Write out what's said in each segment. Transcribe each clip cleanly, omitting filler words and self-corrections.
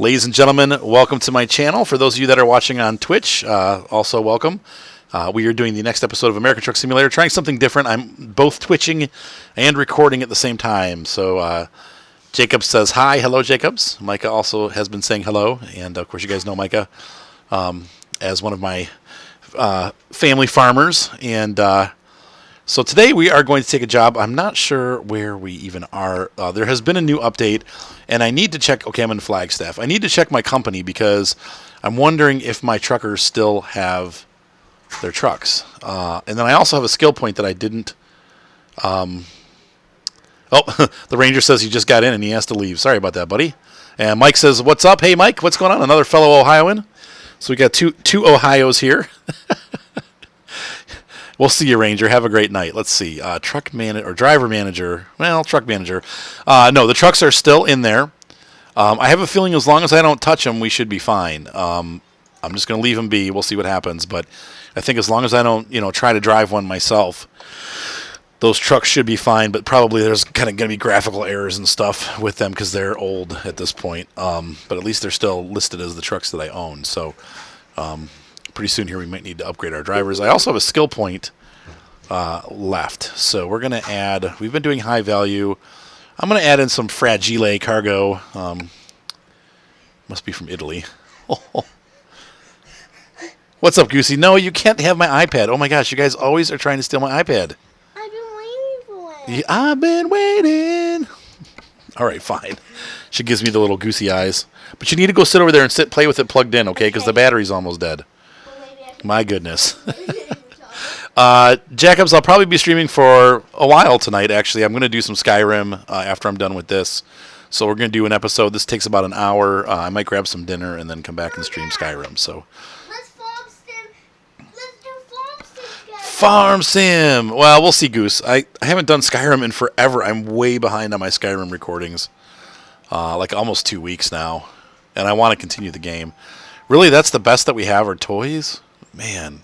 Ladies and gentlemen, welcome to my channel. For those of you that are watching on Twitch, also welcome. We are doing the next episode of American Truck Simulator, trying something different. I'm both twitching and recording at the same time. So Jacob says hi. Hello, Jacobs. Micah also has been saying hello. And, of course, you guys know Micah as one of my family farmers. And so today we are going to take a job. I'm not sure where we even are. There has been a new update, and I need to check. Okay, I'm in Flagstaff. I need to check my company because I'm wondering if my truckers still have their trucks. And then I also have a skill point that I didn't. Oh, the Ranger says he just got in and he has to leave. Sorry about that, buddy. And Mike says, "What's up? Hey, Mike, what's going on?" Another fellow Ohioan. So we got two Ohios here. We'll see you, Ranger. Have a great night. Let's see. Truck manager or driver manager. Well, truck manager. No, the trucks are still in there. I have a feeling as long as I don't touch them, we should be fine. I'm just going to leave them be. We'll see what happens. But I think as long as I don't, try to drive one myself, those trucks should be fine. But probably there's kind of going to be graphical errors and stuff with them because they're old at this point. But at least they're still listed as the trucks that I own. So pretty soon here we might need to upgrade our drivers. I also have a skill point left. So we're going to add, we've been doing high value. I'm going to add in some Fragile cargo. Must be from Italy. What's up, Goosey? No, you can't have my iPad. Oh my gosh, you guys always are trying to steal my iPad. I've been waiting for it. Yeah, I've been waiting. All right, fine. She gives me the little goosey eyes. But you need to go sit over there and play with it plugged in, okay? Because the battery's almost dead. My goodness. Jacobs, I'll probably be streaming for a while tonight, actually. I'm going to do some Skyrim after I'm done with this. So we're going to do an episode. This takes about an hour. I might grab some dinner and then come back and stream Skyrim. So Let's farm sim. Let's do farm sim together. Farm Sim. Well, we'll see, Goose. I haven't done Skyrim in forever. I'm way behind on my Skyrim recordings. Like almost 2 weeks now. And I want to continue the game. Really, that's the best that we have are toys? Man.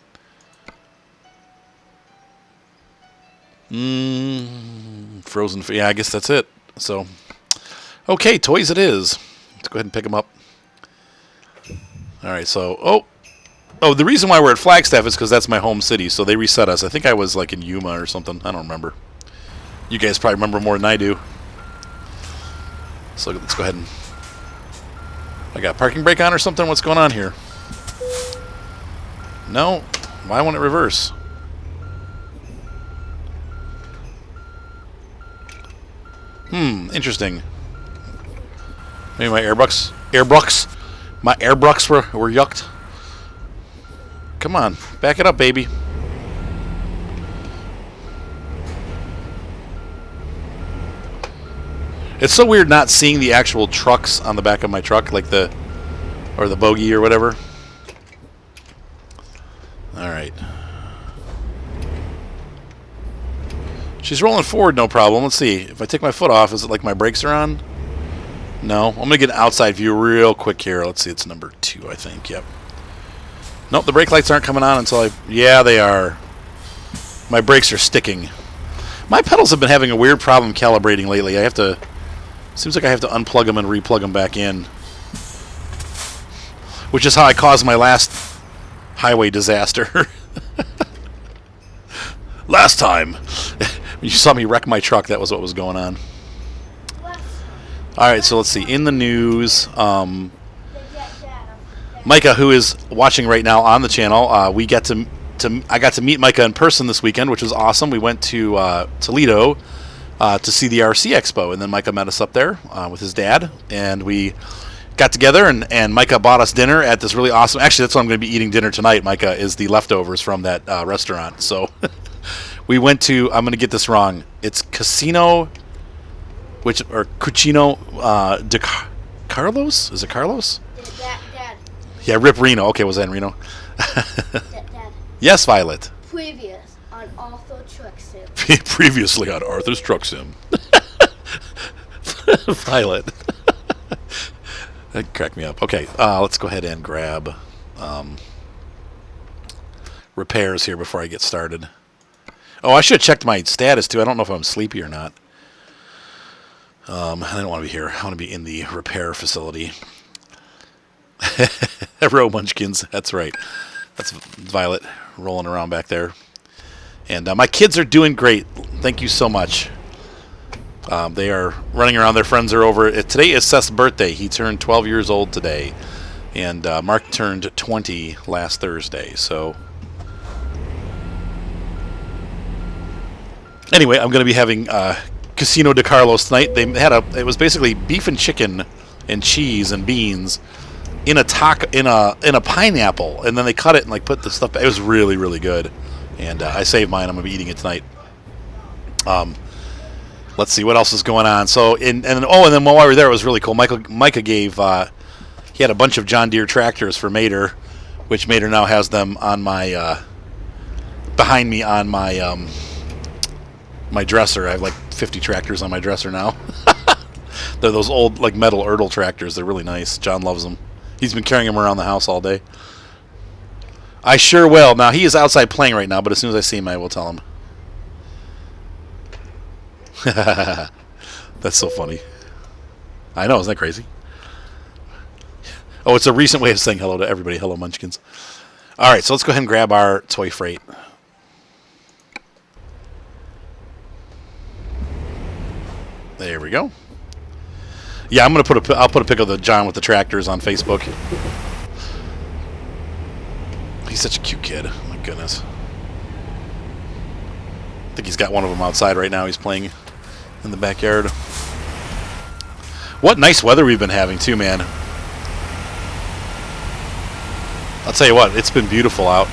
Frozen. Yeah, I guess that's it. So, okay, toys it is. Let's go ahead and pick them up. All right, so, oh, the reason why we're at Flagstaff is because that's my home city, so they reset us. I think I was like in Yuma or something. I don't remember. You guys probably remember more than I do. So let's go ahead and... I got parking brake on or something? What's going on here? No? Why won't it reverse? Interesting. Maybe my airbucks were yucked. Come on, back it up, baby. It's so weird not seeing the actual trucks on the back of my truck, like the bogey or whatever. All right. She's rolling forward, no problem. Let's see. If I take my foot off, is it like my brakes are on? No. I'm going to get an outside view real quick here. Let's see. It's number 2, I think. Yep. Nope, the brake lights aren't coming on until I... Yeah, they are. My brakes are sticking. My pedals have been having a weird problem calibrating lately. I have to... Seems like I have to unplug them and replug them back in. Which is how I caused my last highway disaster. Last time. When you saw me wreck my truck, that was what was going on. Alright, so let's see. In the news, Micah, who is watching right now on the channel, I got to meet Micah in person this weekend, which was awesome. We went to Toledo to see the RC Expo, and then Micah met us up there with his dad, and we got together, and Micah bought us dinner at this really awesome... Actually, that's what I'm going to be eating dinner tonight, Micah, is the leftovers from that restaurant. So... We went to, I'm going to get this wrong, it's Cucino de Carlos? Is it Carlos? Dad. Yeah, Rip Reno. Okay, was that in Reno? Dad. Yes, Violet. Previous on Arthur Truck Sim. Previously on Arthur's Truck Sim. Violet. That cracked me up. Okay, let's go ahead and grab repairs here before I get started. Oh, I should have checked my status, too. I don't know if I'm sleepy or not. I don't want to be here. I want to be in the repair facility. Row Munchkins. That's right. That's Violet rolling around back there. And my kids are doing great. Thank you so much. They are running around. Their friends are over. Today is Seth's birthday. He turned 12 years old today. And Mark turned 20 last Thursday. So anyway, I'm going to be having Casino de Carlos tonight. They had it was basically beef and chicken and cheese and beans in a pineapple, and then they cut it and like put the stuff back. It was really, really good. And I saved mine. I'm going to be eating it tonight. Let's see what else is going on. So and then while we were there, it was really cool. Micah gave he had a bunch of John Deere tractors for Mater, which Mater now has them on my behind me on my my dresser. I have like 50 tractors on my dresser now. They're those old like metal Erdl tractors. They're really nice. John loves them. He's been carrying them around the house all day. I sure will. Now he is outside playing right now, but as soon as I see him, I will tell him. That's so funny. I know, isn't that crazy? Oh, it's a recent way of saying hello to everybody. Hello, Munchkins. All right, so let's go ahead and grab our toy freight. There we go. Yeah, I'll put a pic of the John with the tractors on Facebook. He's such a cute kid. Oh my goodness. I think he's got one of them outside right now. He's playing in the backyard. What nice weather we've been having too, man. I'll tell you what, it's been beautiful out.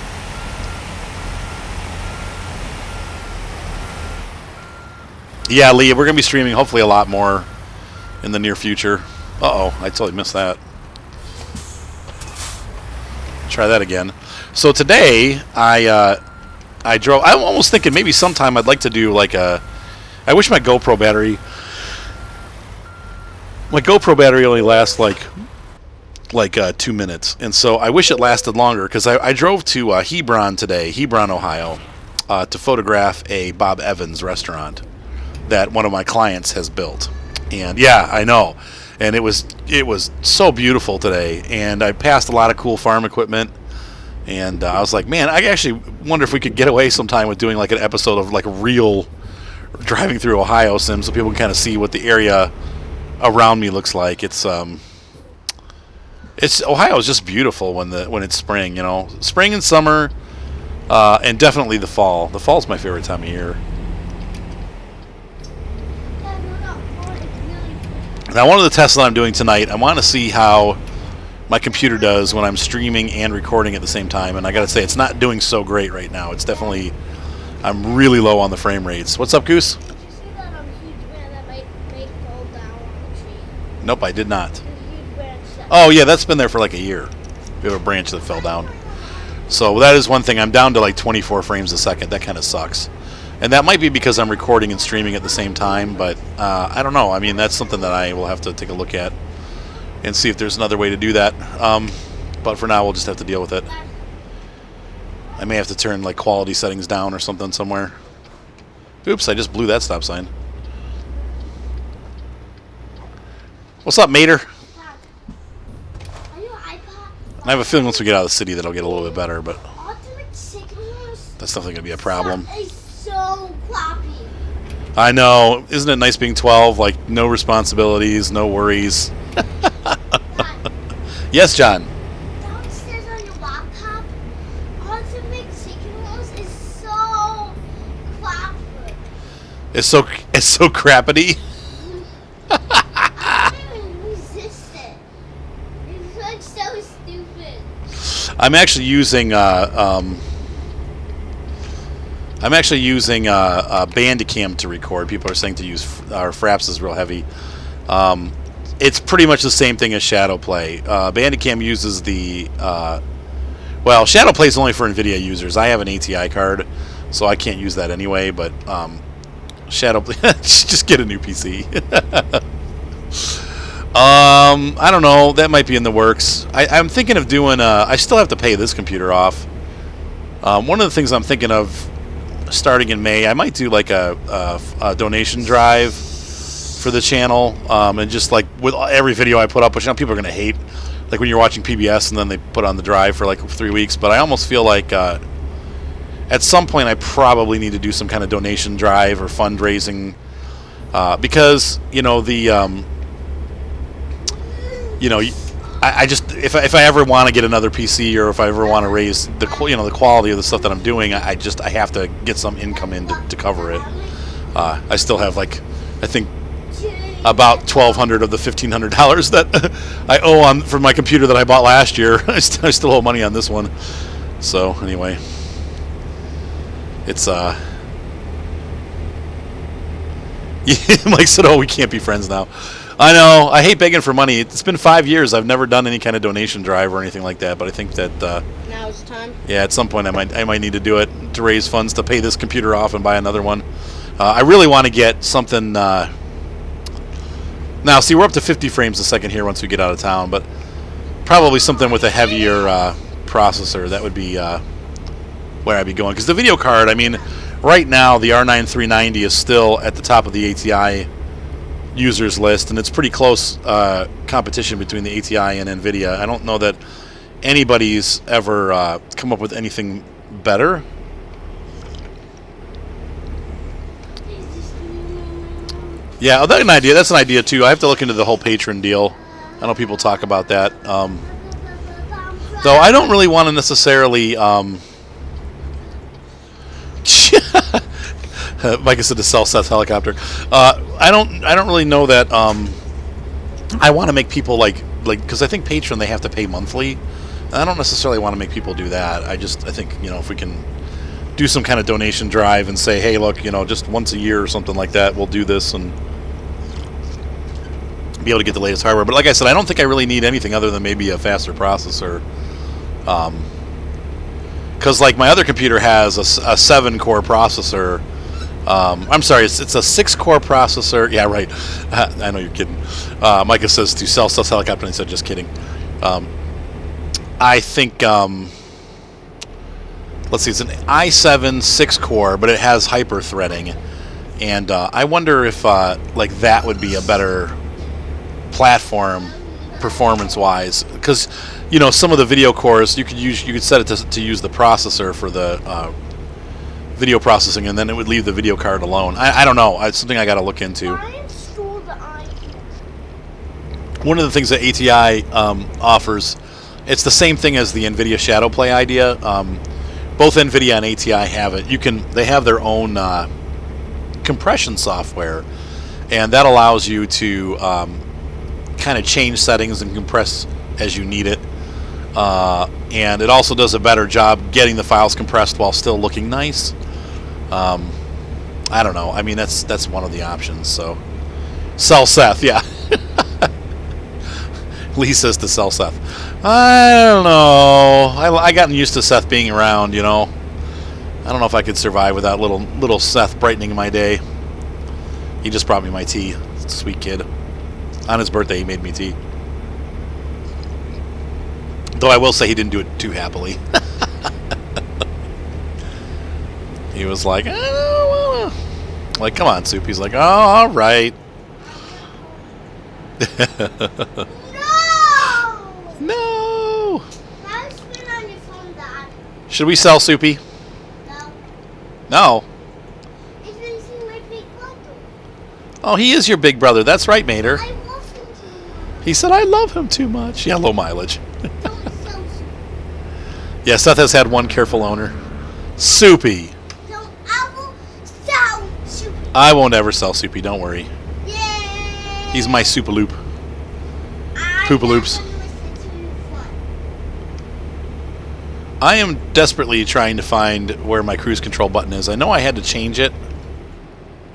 Yeah, Lee, we're going to be streaming hopefully a lot more in the near future. Uh-oh, I totally missed that. Try that again. So today, I drove... I'm almost thinking maybe sometime I'd like to do like a... I wish my GoPro battery... My GoPro battery only lasts like 2 minutes. And so I wish it lasted longer because I drove to Hebron today, Hebron, Ohio, to photograph a Bob Evans restaurant that one of my clients has built. And yeah, I know. And it was so beautiful today. And I passed a lot of cool farm equipment. And I was like, man, I actually wonder if we could get away sometime with doing like an episode of like real driving through Ohio sim so people can kind of see what the area around me looks like. It's Ohio is just beautiful when it's spring, you know. Spring and summer, and definitely the fall. The fall's my favorite time of year. Now, one of the tests that I'm doing tonight, I want to see how my computer does when I'm streaming and recording at the same time. And I got to say, it's not doing so great right now. It's definitely, I'm really low on the frame rates. What's up, Goose? Did you see that huge branch that might fall down on the tree? Nope, I did not. The huge branch that... Oh, yeah, that's been there for like a year. We have a branch that fell down. So that is one thing. I'm down to like 24 frames a second. That kind of sucks. And that might be because I'm recording and streaming at the same time, but I don't know. I mean, that's something that I will have to take a look at and see if there's another way to do that. But for now, we'll just have to deal with it. I may have to turn like quality settings down or something somewhere. Oops, I just blew that stop sign. What's up, Mater? Are you an iPod? I have a feeling once we get out of the city that I'll get a little bit better, but Ultimate Signals that's definitely going to be a problem. is so crappy. I know. Isn't it nice being 12? Like, no responsibilities, no worries. Yes, John. Downstairs on your laptop, Ultimate Signals is so crappy. It's so crappity. I can't even resist it. It's like so stupid. I'm actually using Bandicam to record. People are saying to use our Fraps is real heavy. It's pretty much the same thing as Shadowplay. Bandicam uses the well, Shadowplay is only for NVIDIA users. I have an ATI card, so I can't use that anyway. But Shadowplay, just get a new PC. I don't know. That might be in the works. I'm thinking of doing. I still have to pay this computer off. One of the things I'm thinking of starting in May, I might do like a donation drive for the channel, and just like with every video I put up, which people are gonna hate, like when you're watching PBS and then they put on the drive for like 3 weeks. But I almost feel like at some point I probably need to do some kind of donation drive or fundraising, because I just if I ever want to get another PC, or if I ever want to raise the quality of the stuff that I'm doing, I have to get some income in to cover it. I still have I think about $1,200 of the $1,500 that I owe for my computer that I bought last year. I still owe money on this one. So anyway, it's Mike said, "Oh, we can't be friends now." I know. I hate begging for money. It's been 5 years. I've never done any kind of donation drive or anything like that. But I think that now it's time. Yeah, at some point I might need to do it to raise funds to pay this computer off and buy another one. I really want to get something. Now, see, we're up to 50 frames a second here once we get out of town, but probably something with a heavier processor. That would be where I'd be going. Because the video card, I mean, right now the R9 390 is still at the top of the ATI users list, and it's pretty close competition between the ATI and NVIDIA. I don't know that anybody's ever come up with anything better. Yeah, that's an idea. That's an idea too. I have to look into the whole patron deal. I know people talk about that. Though I don't really want to necessarily. Micah said to sell Seth's helicopter. I don't really know that. I want to make people like because I think Patreon they have to pay monthly. And I don't necessarily want to make people do that. I think if we can do some kind of donation drive and say, hey, look, just once a year or something like that, we'll do this and be able to get the latest hardware. But like I said, I don't think I really need anything other than maybe a faster processor. Because like my other computer has a 7-core processor. I'm sorry, it's a 6-core processor. Yeah, right. I know you're kidding. Micah says to sell Stealth Helicopter, and he said, just kidding. I think, let's see, it's an i7 6-core, but it has hyper-threading. And I wonder if that would be a better platform performance-wise. Because, some of the video cores, you could set it to use the processor for the video processing, and then it would leave the video card alone. I don't know. It's something I got to look into. One of the things that ATI offers, it's the same thing as the NVIDIA Shadow Play idea. Both NVIDIA and ATI have it. They have their own compression software, and that allows you to kind of change settings and compress as you need it. And it also does a better job getting the files compressed while still looking nice. I don't know. I mean, that's one of the options. So, sell Seth, yeah. Lee says to sell Seth. I don't know. I gotten used to Seth being around. I don't know if I could survive without little Seth brightening my day. He just brought me my tea. Sweet kid. On his birthday, he made me tea. Though I will say he didn't do it too happily. He was like, I don't wanna. Like, come on, Soup. He's like, oh, all right. No! Should we sell Soupy? No. Oh, he is your big brother. That's right, Mater. He said, I love him too much. Yeah, low mileage. Yeah, Seth has had one careful owner. Soupy. I won't ever sell Soupy, don't worry. Yay! He's my Soupaloop. Poopaloops. I am desperately trying to find where my cruise control button is. I know I had to change it.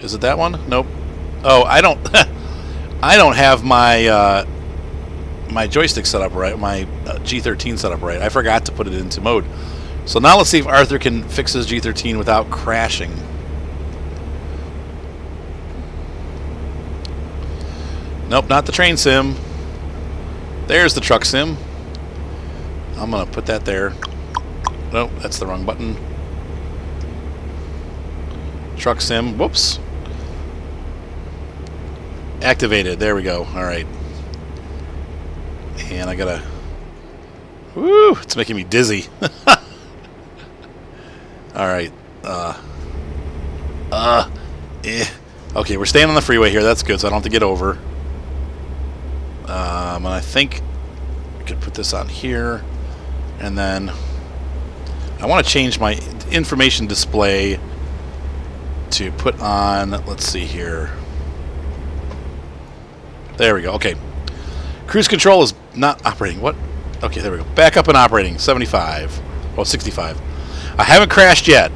Is it that one? Nope. Oh, I don't I don't have my my joystick set up right, my G13 set up right. I forgot to put it into mode. So now let's see if Arthur can fix his G13 without crashing. Nope, not the train sim. There's the truck sim. I'm going to put that there. Nope, that's the wrong button. Truck sim. Whoops. Activated. There we go. All right. And I gotta... Woo! It's making me dizzy. All right. Okay, we're staying on the freeway here. That's good, so I don't have to get over. And I think I could put this on here. And then I want to change my information display to put on... Let's see here. There we go. Okay. Cruise control is not operating. What? Okay, there we go. Back up and operating. 75. Oh, 65. I haven't crashed yet.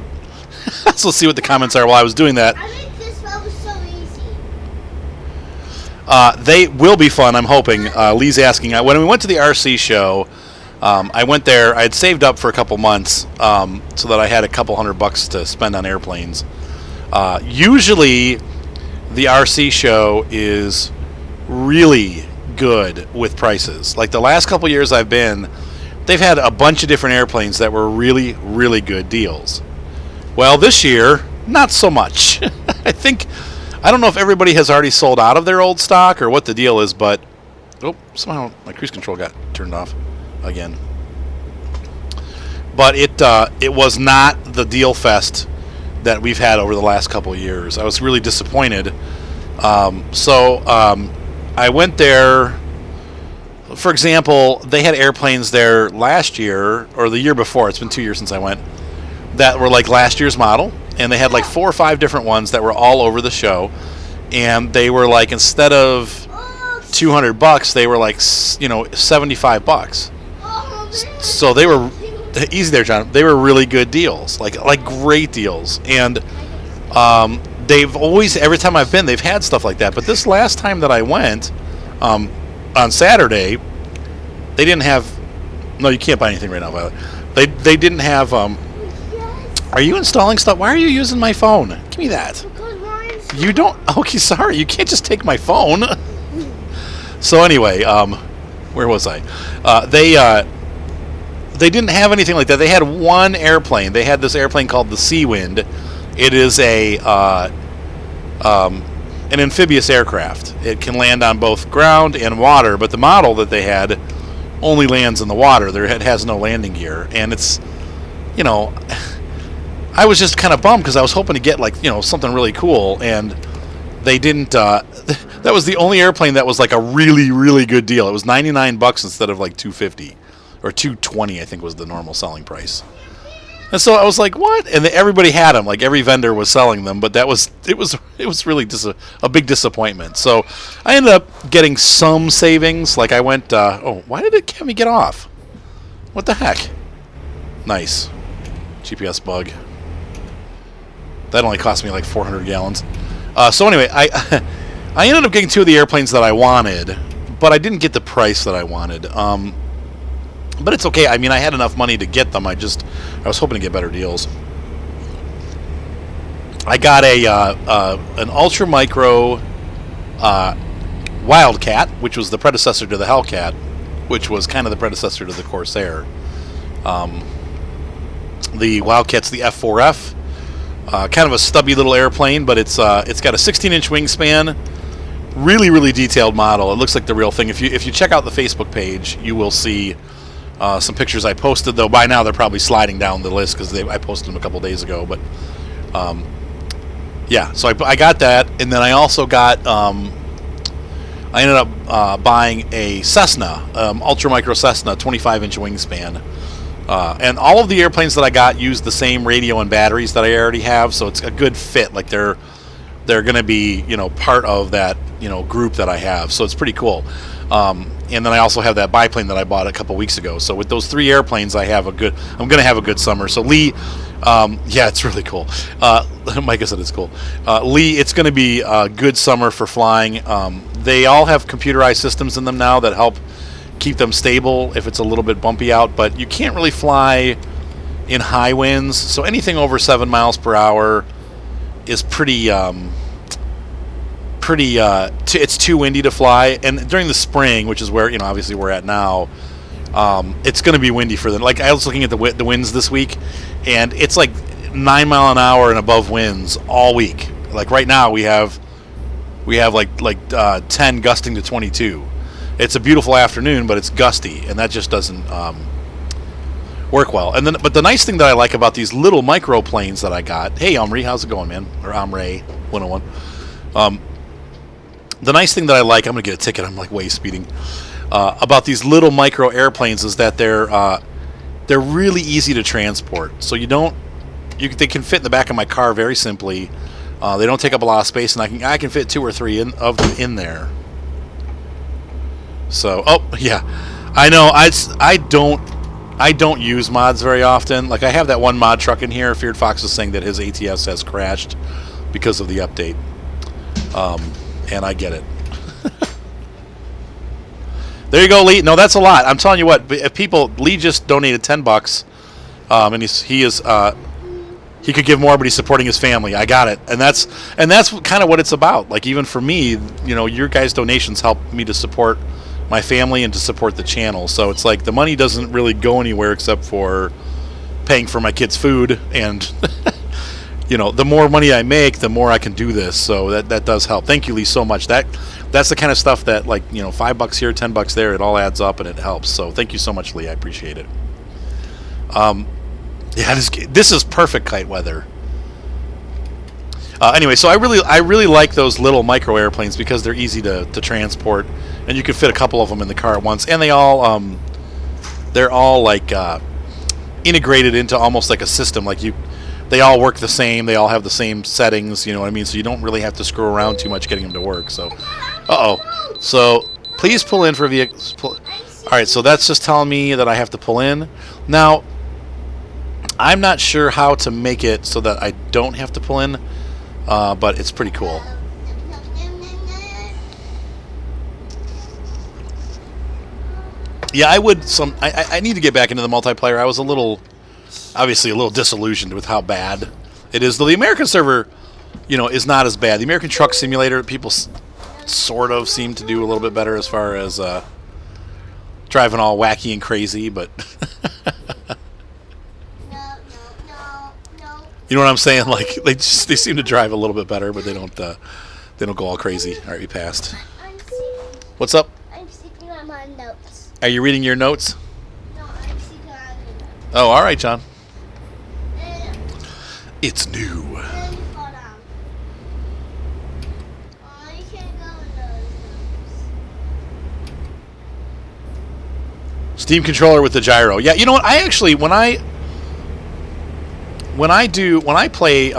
So let's see what the comments are while I was doing that. I think this one was so easy. They will be fun, I'm hoping. Lee's asking. When we went to the RC show, I went there. I had saved up for a couple months so that I had a couple $100 to spend on airplanes. Usually, the RC show is really good with prices. Like the last couple years I've been, they've had a bunch of different airplanes that were really, really good deals. Well, this year, not so much. I don't know if everybody has already sold out of their old stock or what the deal is, but somehow my cruise control got turned off again. But it was not the deal fest that we've had over the last couple of years. I was really disappointed. I went there. For example, they had airplanes there last year or the year before. It's been 2 years since I went. That were like last year's model, and they had like 4 or 5 different ones that were all over the show, and they were like, instead of $200, they were like, $75. So they were easy there, John. They were really good deals, like great deals, and they've always, every time I've been, they've had stuff like that. But this last time that I went, on Saturday, they didn't have. No, you can't buy anything right now, Violet. They didn't have. Are you installing stuff? Why are you using my phone? Give me that. You don't... Okay, sorry. You can't just take my phone. So anyway, where was I? They didn't have anything like that. They had one airplane. They had this airplane called the Seawind. It is an amphibious aircraft. It can land on both ground and water, but the model that they had only lands in the water. It has no landing gear, and it's, I was just kind of bummed because I was hoping to get something really cool, and they didn't. That was the only airplane that was like a really, really good deal. It was $99 instead of like $250 or $220, I think was the normal selling price. And so I was like, what? And everybody had them. Like every vendor was selling them, but it was really just a big disappointment. So I ended up getting some savings. Like I went. Why did it have me get off? What the heck? Nice. GPS bug. That only cost me like 400 gallons. So anyway, I ended up getting 2 of the airplanes that I wanted, but I didn't get the price that I wanted. But it's okay. I mean, I had enough money to get them. I was hoping to get better deals. I got an Ultra Micro Wildcat, which was the predecessor to the Hellcat, which was kind of the predecessor to the Corsair. The Wildcat's the F4F. Kind of a stubby little airplane, but it's got a 16-inch wingspan. Really, really detailed model. It looks like the real thing. If you check out the Facebook page, you will see some pictures I posted. Though by now they're probably sliding down the list because I posted them a couple days ago. But yeah, so I got that, and then I also got. I ended up buying a Cessna, Ultra Micro Cessna, 25-inch wingspan. And all of the airplanes that I got use the same radio and batteries that I already have, so it's a good fit. Like they're going to be part of that group that I have, so it's pretty cool. And then I also have that biplane that I bought a couple weeks ago. So with those 3 airplanes, I'm going to have a good summer. So Lee, yeah, it's really cool. Micah said it's cool. Lee, it's going to be a good summer for flying. They all have computerized systems in them now that help keep them stable if it's a little bit bumpy out, but you can't really fly in high winds, so anything over 7 miles per hour is it's too windy to fly. And during the spring, which is where obviously we're at now, it's going to be windy for them. Like I was looking at the winds this week, and it's like 9 mile an hour and above winds all week. Like right now we have we have like 10 gusting to 22. It's a beautiful afternoon, but it's gusty, and that just doesn't work well. And then, but the nice thing that I like about these little microplanes that I got, hey Omri, how's it going, man? Or Omre 101. The nice thing that I like, I'm gonna get a ticket. I'm like way speeding. About these little micro airplanes is that they're really easy to transport. So they can fit in the back of my car very simply. They don't take up a lot of space, and I can fit 2 or 3 of them in there. So, oh yeah, I know. I don't use mods very often. Like I have that one mod truck in here. Feared Fox is saying that his ATS has crashed because of the update, and I get it. There you go, Lee. No, that's a lot. I'm telling you what. If Lee just donated $10, and he could give more, but he's supporting his family. I got it, and that's kind of what it's about. Like even for me, your guys' donations help me to support my family and to support the channel. So it's like the money doesn't really go anywhere except for paying for my kids' food, and the more money I make, the more I can do this. So that does help. Thank you, Lee, so much. That's the kind of stuff that $5 here, $10 there, it all adds up and it helps. So thank you so much, Lee. I appreciate it. Yeah, this is perfect kite weather. Anyway, so I really like those little micro airplanes because they're easy to transport, and you can fit a couple of them in the car at once, and they're all like integrated into almost like a system. Like they all work the same. They all have the same settings. You know what I mean? So you don't really have to screw around too much getting them to work. So, So please pull in for vehicles. All right. So that's just telling me that I have to pull in now. I'm not sure how to make it so that I don't have to pull in, but it's pretty cool. Yeah, I need to get back into the multiplayer. I was obviously a little disillusioned with how bad it is. Though the American server, is not as bad. The American Truck Simulator, people sort of seem to do a little bit better as far as driving all wacky and crazy, but you know what I'm saying? Like they seem to drive a little bit better, but they don't go all crazy. All right, we passed. What's up? I'm sitting on my notes. Are you reading your notes? No, I'm sitting on my notes. Oh, all right, John. It's new. Hold on. Oh, you can't go in those notes. Steam controller with the gyro. Yeah, you know what? I actually when I play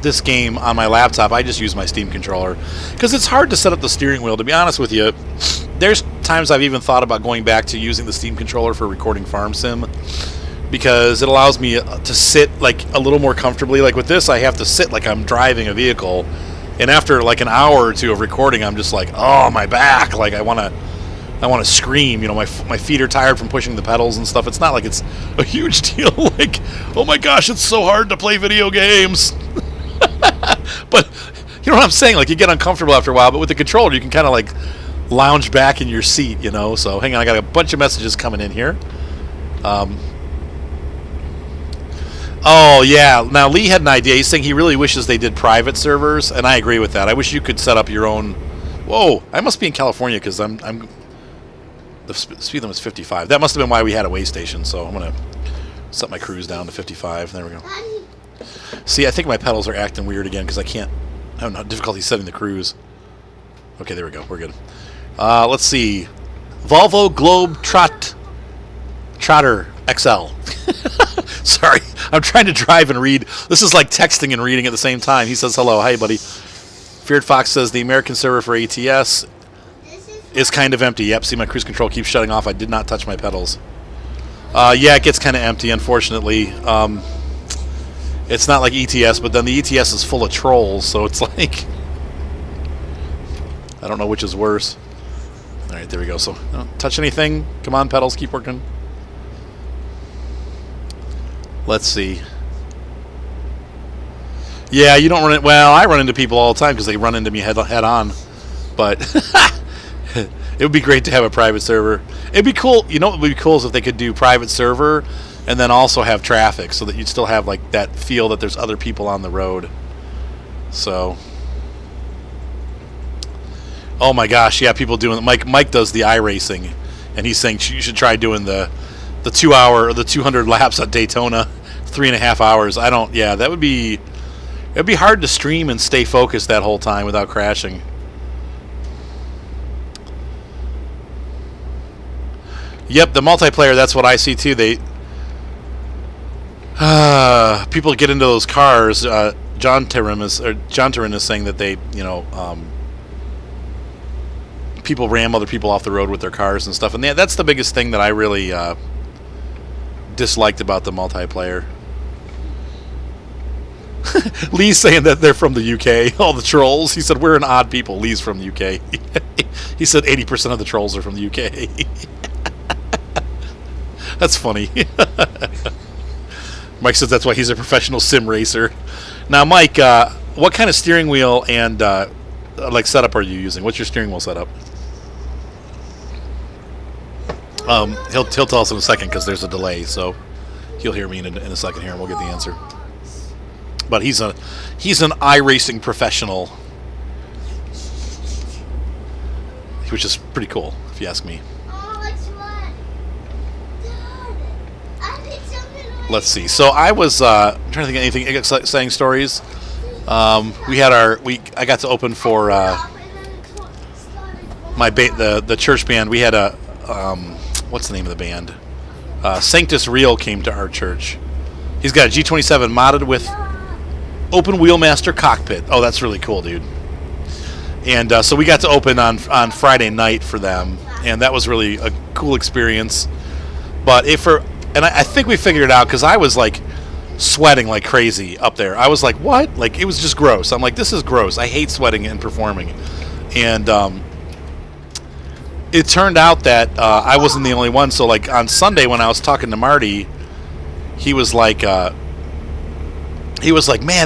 this game on my laptop, I just use my Steam controller because it's hard to set up the steering wheel. To be honest with you, there's times I've even thought about going back to using the Steam controller for recording Farm Sim because it allows me to sit like a little more comfortably. Like with this, I have to sit like I'm driving a vehicle, and after like an hour or two of recording, I'm just like, oh, my back! Like I want to scream. My feet are tired from pushing the pedals and stuff. It's not like it's a huge deal. Like, oh my gosh, it's so hard to play video games. But you know what I'm saying? Like you get uncomfortable after a while. But with the controller, you can kind of like lounge back in your seat. So hang on, I got a bunch of messages coming in here. Oh yeah. Now Lee had an idea. He's saying he really wishes they did private servers, and I agree with that. I wish you could set up your own. Whoa! I must be in California because I'm. The speed limit is 55. That must have been why we had a way station. So I'm gonna set my cruise down to 55. There we go. See, I think my pedals are acting weird again because I have difficulty setting the cruise. Okay, there we go. We're good. Let's see. Volvo Globe Trotter XL. Sorry, I'm trying to drive and read. This is like texting and reading at the same time. He says hello. Hi, buddy. Feared Fox says the American server for ATS is kind of empty. Yep, see my cruise control keeps shutting off. I did not touch my pedals. Yeah, it gets kind of empty, unfortunately. It's not like ETS, but then the ETS is full of trolls, so it's like... I don't know which is worse. Alright, there we go. So, touch anything. Come on, pedals, keep working. Let's see. Yeah, you don't run it... Well, I run into people all the time because they run into me head on. But... It would be great to have a private server. It'd be cool. You know what would be cool is if they could do private server and then also have traffic so that you'd still have like that feel that there's other people on the road. So Oh my gosh, yeah, people doing Mike does the iRacing, and he's saying you should try doing the 2 hour or the 200 laps at Daytona, 3.5 hours. I don't. Yeah, it'd be hard to stream and stay focused that whole time without crashing. Yep, the multiplayer. That's what I see too. People get into those cars. John Turin is saying that they, people ram other people off the road with their cars and stuff, and that's the biggest thing that I really disliked about the multiplayer. Lee's saying that they're from the UK, all the trolls. He said, we're an odd people. Lee's from the UK. He said 80% of the trolls are from the UK. That's funny. Mike says that's why he's a professional sim racer. Now, Mike, what kind of steering wheel and setup are you using? What's your steering wheel setup? He'll tell us in a second because there's a delay, so he'll hear me in a second here, and we'll get the answer. But he's an iRacing professional, which is pretty cool, if you ask me. Let's see. So I was trying to think of anything exciting stories. I got to open for the church band. We had a what's the name of the band? Sanctus Real came to our church. He's got a G27 modded with open wheelmaster cockpit. Oh, that's really cool, dude. And so we got to open on Friday night for them, and that was really a cool experience. But I think we figured it out because I was like sweating like crazy up there. I was like, what? Like, it was just gross. I'm like, this is gross. I hate sweating and performing. And it turned out that I wasn't the only one. So like on Sunday when I was talking to Marty, he was like, man,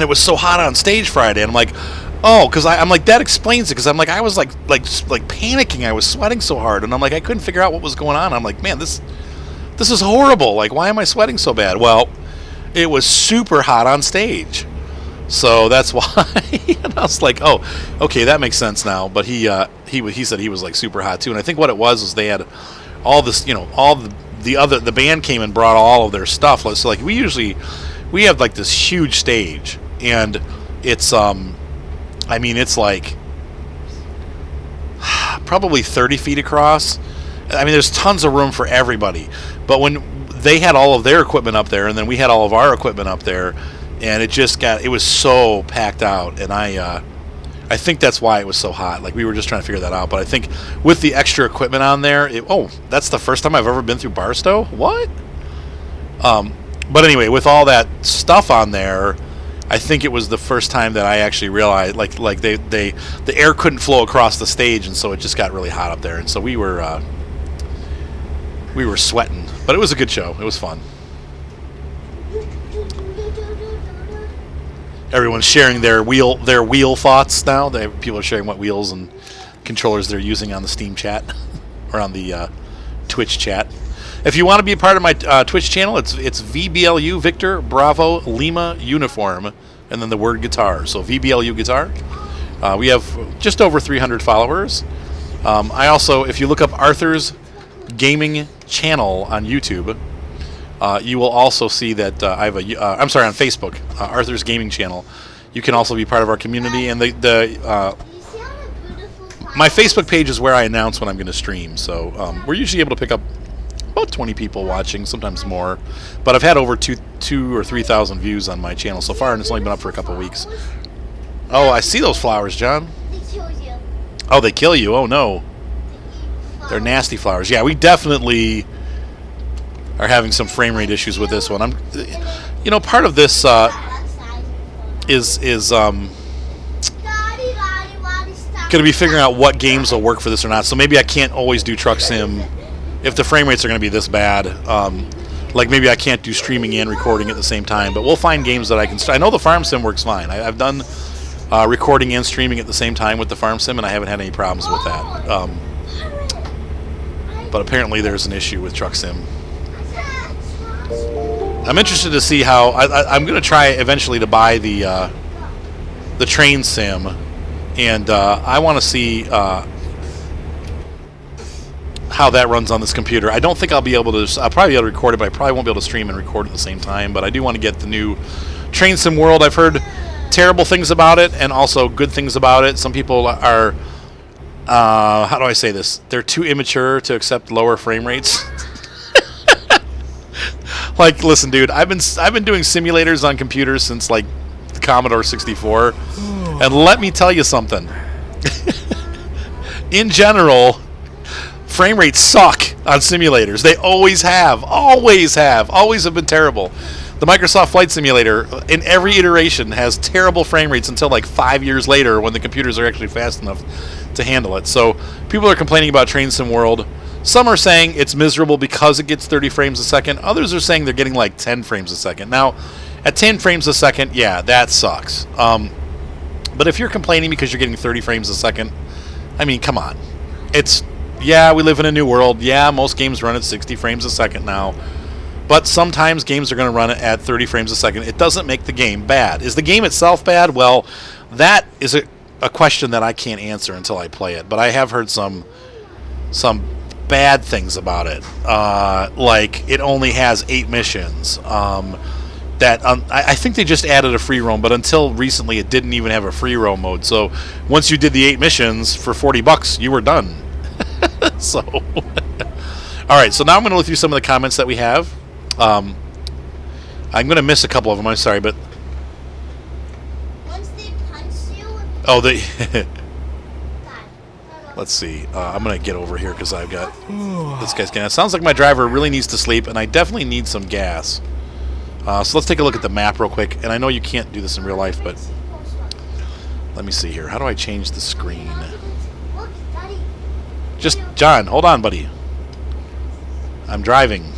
it was so hot on stage Friday. And I'm like, oh, because I'm like, that explains it. Because I'm like, I was like panicking. I was sweating so hard, and I'm like, I couldn't figure out what was going on. I'm like, man, this is horrible. Like, why am I sweating so bad? Well, it was super hot on stage, so that's why. And I was like, oh, okay, that makes sense now. But he said he was like super hot too. And I think what it was they had all this, the band came and brought all of their stuff. So like we have like this huge stage, and it's it's like probably 30 feet across. I mean, there's tons of room for everybody. But when they had all of their equipment up there, and then we had all of our equipment up there, and it was so packed out. And I think that's why it was so hot. Like, we were just trying to figure that out. But I think with the extra equipment on there, that's the first time I've ever been through Barstow? What? But anyway, with all that stuff on there, I think it was the first time that I actually realized, like the air couldn't flow across the stage, and so it just got really hot up there. And so we were sweating, but it was a good show. It was fun. Everyone's sharing their wheel thoughts now. People are sharing what wheels and controllers they're using on the Steam chat or on the Twitch chat. If you want to be a part of my Twitch channel, it's VBLU Victor Bravo Lima Uniform, and then the word guitar. So VBLU Guitar. We have just over 300 followers. I also, if you look up Arthur's Gaming Channel on YouTube, you will also see that I have on Facebook, Arthur's Gaming Channel. You can also be part of our community, and my Facebook page is where I announce when I'm going to stream. So we're usually able to pick up about 20 people watching, sometimes more. But I've had over 2,000 or 3,000 views on my channel so far, and it's only been up for a couple weeks. Oh, I see those flowers, John. They kill you. Oh, they kill you. Oh no. They're nasty flowers. Yeah, we definitely are having some frame rate issues with this one. Part of this is going to be figuring out what games will work for this or not. So maybe I can't always do Truck Sim if the frame rates are going to be this bad. Like maybe I can't do streaming and recording at the same time. But we'll find games that I can. I know the Farm Sim works fine. I've done recording and streaming at the same time with the Farm Sim, and I haven't had any problems with that. But apparently there's an issue with Truck Sim. I'm interested to see how I'm going to try eventually to buy the Train Sim, and I want to see how that runs on this computer. I don't think I'll be able to. I'll probably be able to record it, but I probably won't be able to stream and record at the same time. But I do want to get the new Train Sim World. I've heard terrible things about it and also good things about it. Some people are, how do I say this? They're too immature to accept lower frame rates. Like, listen, dude, I've been doing simulators on computers since like the Commodore 64, and let me tell you something. In general, frame rates suck on simulators. They always have been terrible. The Microsoft Flight Simulator, in every iteration, has terrible frame rates until like 5 years later when the computers are actually fast enough to handle it. So people are complaining about Train Sim World. Some are saying it's miserable because it gets 30 frames a second. Others are saying they're getting like 10 frames a second. Now, at 10 frames a second, yeah, that sucks. But if you're complaining because you're getting 30 frames a second, I mean, come on. Yeah, we live in a new world. Yeah, most games run at 60 frames a second now. But sometimes games are going to run it at 30 frames a second. It doesn't make the game bad. Is the game itself bad? Well, that is a question that I can't answer until I play it. But I have heard some bad things about it. Like, it only has 8 missions. I think they just added a free roam, but until recently it didn't even have a free roam mode. So once you did the 8 missions for $40, you were done. So, all right. So now I'm going to look through some of the comments that we have. I'm going to miss a couple of them. I'm sorry, but Once they punch you. oh, they. God. Let's see. I'm going to get over here because I've got this guy's getting. It sounds like my driver really needs to sleep, and I definitely need some gas. So let's take a look at the map real quick. And I know you can't do this in real life, but let me see here. How do I change the screen? Look, Daddy. Just, John, hold on, buddy. I'm driving.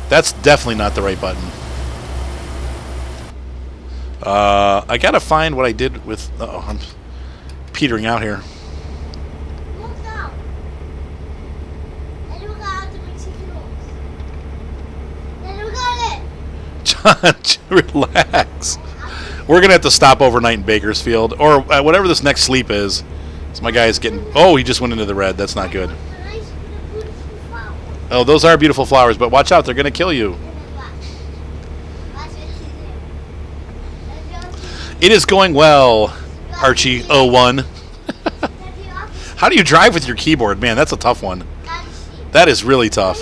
That's definitely not the right button. I gotta find what I did with... Uh-oh, I'm petering out here. Look now. And look out to make chicken rolls. And look at it. John, relax. We're gonna have to stop overnight in Bakersfield, or whatever this next sleep is. So my guy is getting... Oh, he just went into the red. That's not good. Nice, beautiful flower. Oh, those are beautiful flowers, but watch out. They're gonna kill you. It is going well, Archie 01. How do you drive with your keyboard? Man, that's a tough one. That is really tough.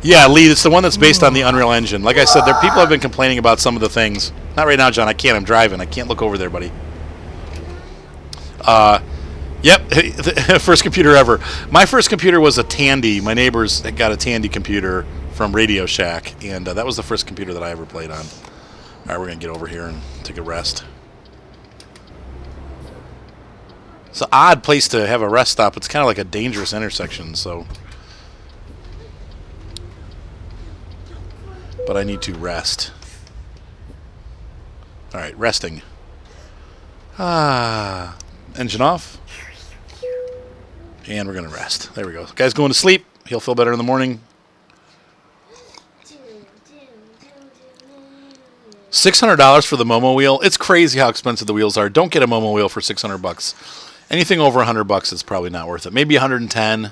Yeah, Lee, it's the one that's based on the Unreal Engine. Like I said, people have been complaining about some of the things. Not right now, John. I can't. I'm driving. I can't look over there, buddy. Yep, first computer ever. My first computer was a Tandy. My neighbors got a Tandy computer from Radio Shack, and that was the first computer that I ever played on. All right, we're going to get over here and take a rest. It's an odd place to have a rest stop. It's kind of like a dangerous intersection, so... But I need to rest. All right, resting. Engine off. And we're going to rest. There we go. Guy's going to sleep. He'll feel better in the morning. $600 for the Momo wheel. It's crazy how expensive the wheels are. Don't get a Momo wheel for $600. Anything over $100 is probably not worth it. Maybe 110.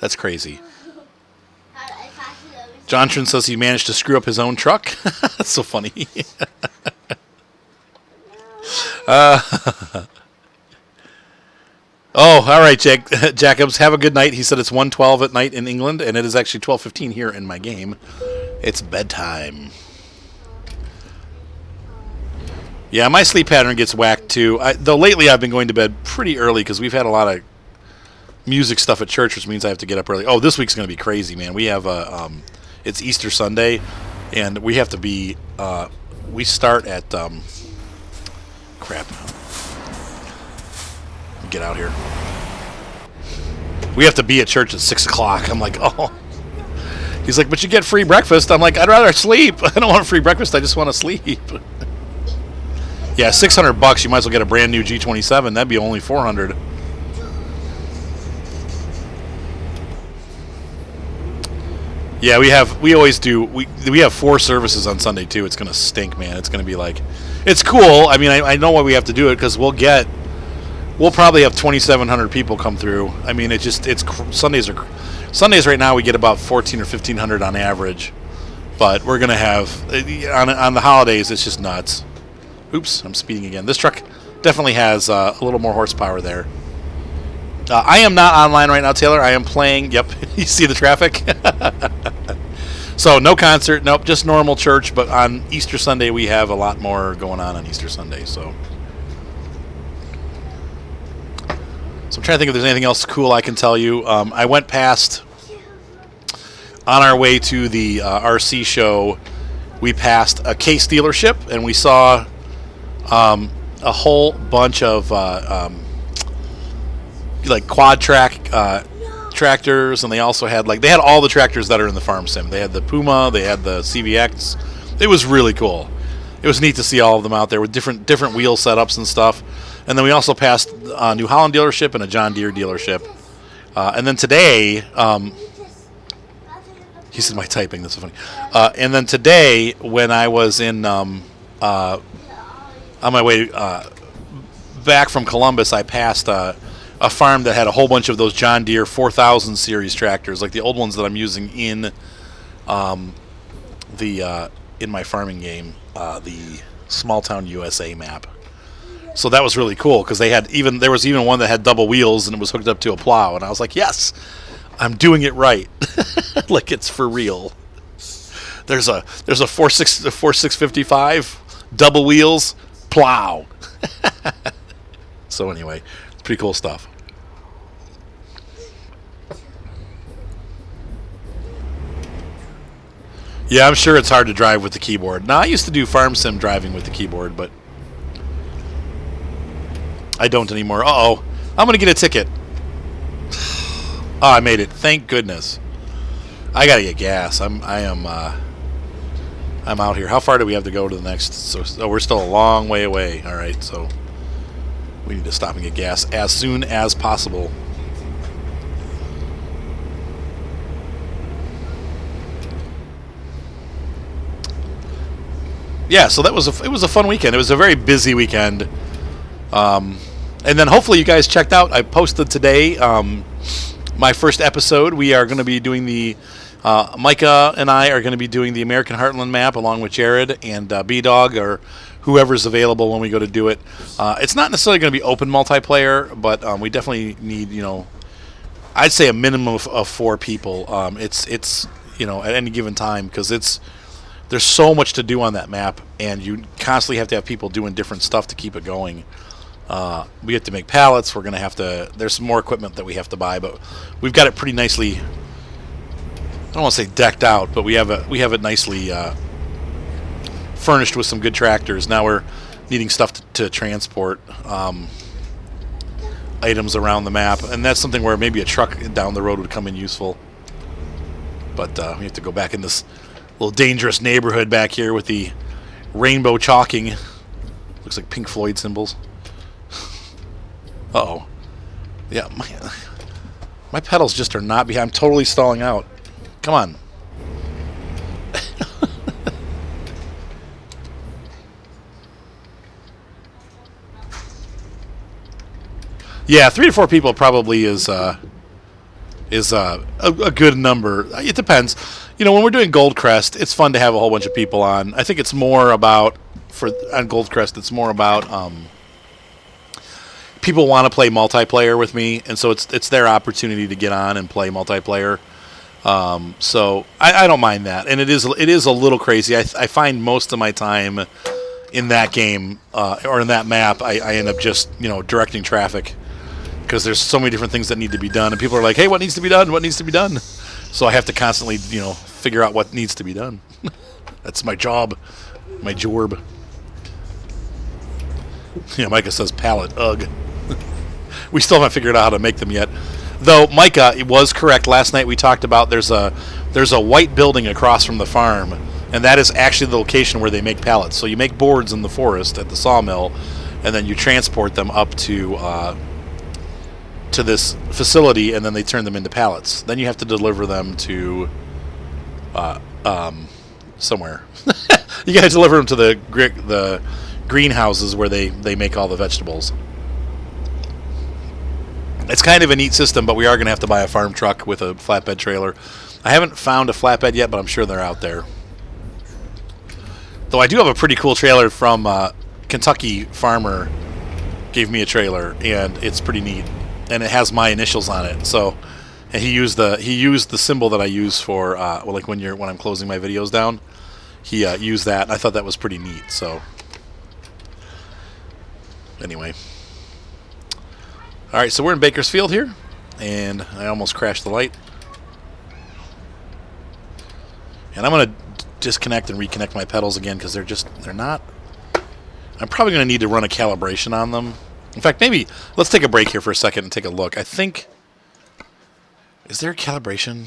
That's crazy. Johnson says he managed to screw up his own truck. That's so funny. Oh, all right, Jacobs. Have a good night. He said it's 1:12 at night in England, and it is actually 12:15 here in my game. It's bedtime. Yeah, my sleep pattern gets whacked too. Though lately I've been going to bed pretty early because we've had a lot of music stuff at church, which means I have to get up early. Oh, this week's going to be crazy, man. We have it's Easter Sunday, and we have to be. We start at crap. Get out here. We have to be at church at 6 o'clock. I'm like, oh. He's like, but you get free breakfast. I'm like, I'd rather sleep. I don't want free breakfast. I just want to sleep. Yeah, $600. You might as well get a brand new G27. That'd be only $400. Yeah, we always do. We have 4 services on Sunday too. It's gonna stink, man. It's gonna be like, it's cool. I mean, I know why we have to do it because we'll get we'll probably have 2,700 people come through. I mean, Sundays right now we get about 1,400 or 1,500 on average, but we're gonna have on the holidays it's just nuts. Oops, I'm speeding again. This truck definitely has a little more horsepower there. I am not online right now, Taylor. I am playing. Yep, you see the traffic. So no concert, nope, just normal church. But on Easter Sunday we have a lot more going on Easter Sunday. So I'm trying to think if there's anything else cool I can tell you. I went past on our way to the RC show. We passed a Case dealership and we saw a whole bunch of like quad track tractors, and they also had they had all the tractors that are in the farm sim. They had the Puma, they had the CVX. It was really cool. It was neat to see all of them out there with different wheel setups and stuff. And then we also passed a New Holland dealership and a John Deere dealership. And then today, he said my typing. That's so funny. And then today, when I was on my way back from Columbus, I passed a farm that had a whole bunch of those John Deere 4000 series tractors, like the old ones that I'm using in in my farming game, the Small Town USA map. So that was really cool because there was even one that had double wheels and it was hooked up to a plow, and I was like, yes, I'm doing it right, like it's for real. There's a 4655 double wheels plow. So anyway, pretty cool stuff. Yeah, I'm sure it's hard to drive with the keyboard. Now, I used to do farm sim driving with the keyboard, but I don't anymore. Uh-oh. I'm going to get a ticket. Oh, I made it. Thank goodness. I got to get gas. I'm out here. How far do we have to go to the next? So we're still a long way away. All right, so we need to stop and get gas as soon as possible. Yeah, so it was a fun weekend. It was a very busy weekend. And then hopefully you guys checked out. I posted today my first episode. We are going to be doing Micah and I are going to be doing the American Heartland map along with Jared and B-Dog or whoever's available when we go to do it. It's not necessarily going to be open multiplayer, but we definitely need, I'd say a minimum of 4 people. It's at any given time because there's so much to do on that map, and you constantly have to have people doing different stuff to keep it going. We have to make pallets. We're going to have to... There's some more equipment that we have to buy, but we've got it pretty nicely... I don't want to say decked out, but we have it nicely furnished with some good tractors. Now we're needing stuff to transport items around the map, and that's something where maybe a truck down the road would come in useful. But we have to go back in this little dangerous neighborhood back here with the rainbow chalking. Looks like Pink Floyd symbols. Uh-oh. Yeah, my pedals just are not behind. I'm totally stalling out. Come on. Yeah, 3 to 4 people probably is a good number. It depends. When we're doing Goldcrest, it's fun to have a whole bunch of people on. I think it's more about on Goldcrest. It's more about people want to play multiplayer with me, and so it's their opportunity to get on and play multiplayer. So I don't mind that, and it is a little crazy. I find most of my time in that game or in that map, I end up just directing traffic because there's so many different things that need to be done, and people are like, "Hey, what needs to be done? What needs to be done?" So I have to constantly figure out what needs to be done. That's my job, my jorb. Yeah, Micah says pallet. Ugh. We still haven't figured out how to make them yet. Though Micah, it was correct. Last night we talked about there's a white building across from the farm, and that is actually the location where they make pallets. So you make boards in the forest at the sawmill, and then you transport them up to this facility, and then they turn them into pallets. Then you have to deliver them to somewhere. You got to deliver them to the greenhouses where they make all the vegetables. It's kind of a neat system, but we are going to have to buy a farm truck with a flatbed trailer. I haven't found a flatbed yet, but I'm sure they're out there. Though I do have a pretty cool trailer from Kentucky Farmer. Gave me a trailer, and it's pretty neat, and it has my initials on it. So, and he used the symbol that I use for like when I'm closing my videos down. He used that, and I thought that was pretty neat. So, anyway. All right, so we're in Bakersfield here, and I almost crashed the light. And I'm going to disconnect and reconnect my pedals again because they're not. I'm probably going to need to run a calibration on them. In fact, maybe let's take a break here for a second and take a look. I think, is there a calibration?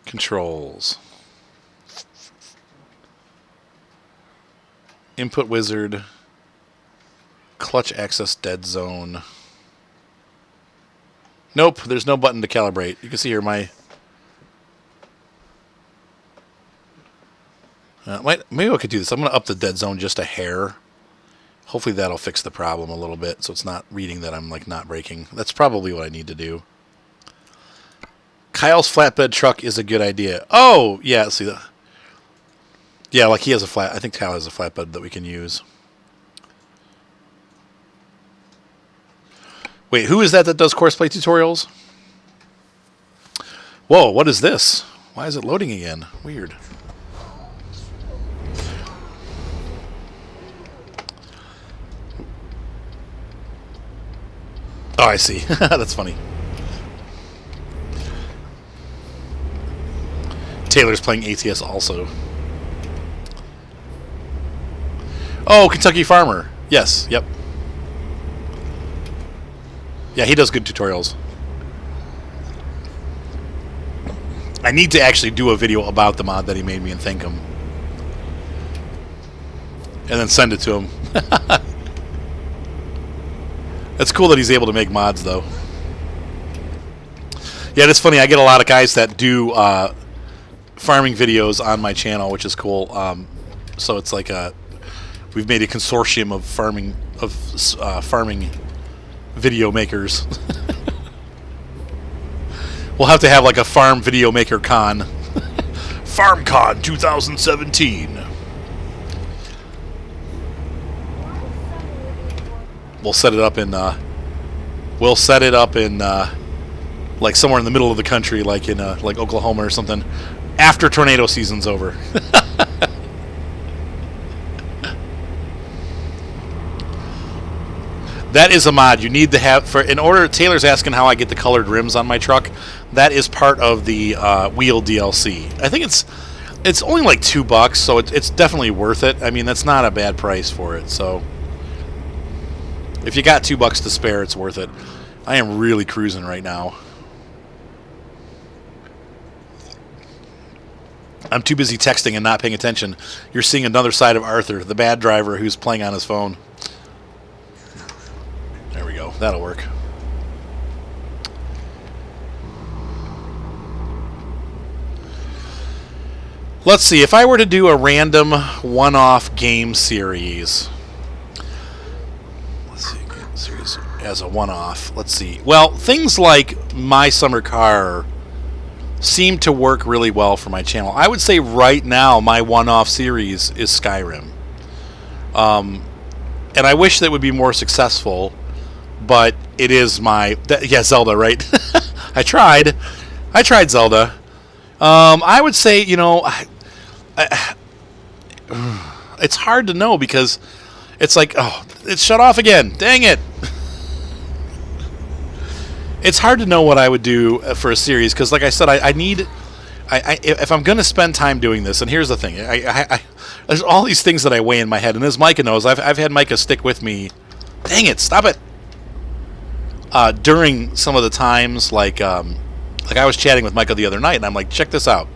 Controls. Input wizard. Clutch access dead zone. Nope, there's no button to calibrate. You can see here my... maybe I could do this. I'm going to up the dead zone just a hair. Hopefully that'll fix the problem a little bit so it's not reading that I'm like not braking. That's probably what I need to do. Kyle's flatbed truck is a good idea. Oh, yeah, see that. Yeah, like he has I think Kyle has a flatbed that we can use. Wait, who is that does courseplay tutorials? Whoa, what is this? Why is it loading again? Weird. Oh, I see. That's funny. Taylor's playing ATS also. Oh, Kentucky Farmer. Yes, yep. Yeah, he does good tutorials. I need to actually do a video about the mod that he made me and thank him. And then send it to him. That's cool that he's able to make mods, though. Yeah, it's funny. I get a lot of guys that do farming videos on my channel, which is cool. So it's like we've made a consortium of farming video makers. We'll have to have like a farm video maker con. FarmCon 2017. We'll set it up in like somewhere in the middle of the country, like in like Oklahoma or something, after tornado season's over. That is a mod you need to have for in order. Taylor's asking how I get the colored rims on my truck. That is part of the wheel DLC. I think it's only like $2, so it's definitely worth it. I mean, that's not a bad price for it. So if you got $2 to spare, it's worth it. I am really cruising right now. I'm too busy texting and not paying attention. You're seeing another side of Arthur, the bad driver who's playing on his phone. There we go. That'll work. Let's see. If I were to do a random one-off game series... series as a one-off. Let's see. Well, things like My Summer Car seem to work really well for my channel. I would say right now my one-off series is Skyrim. And I wish that would be more successful, but it is my... yeah, Zelda, right? I tried Zelda. I would say, you know, it's hard to know because it's like, oh, it's shut off again. Dang it. It's hard to know what I would do for a series because, like I said, I need... if I'm going to spend time doing this, and here's the thing. There's all these things that I weigh in my head, and as Micah knows, I've had Micah stick with me. Dang it, stop it. During some of the times, like I was chatting with Micah the other night, and I'm like, check this out.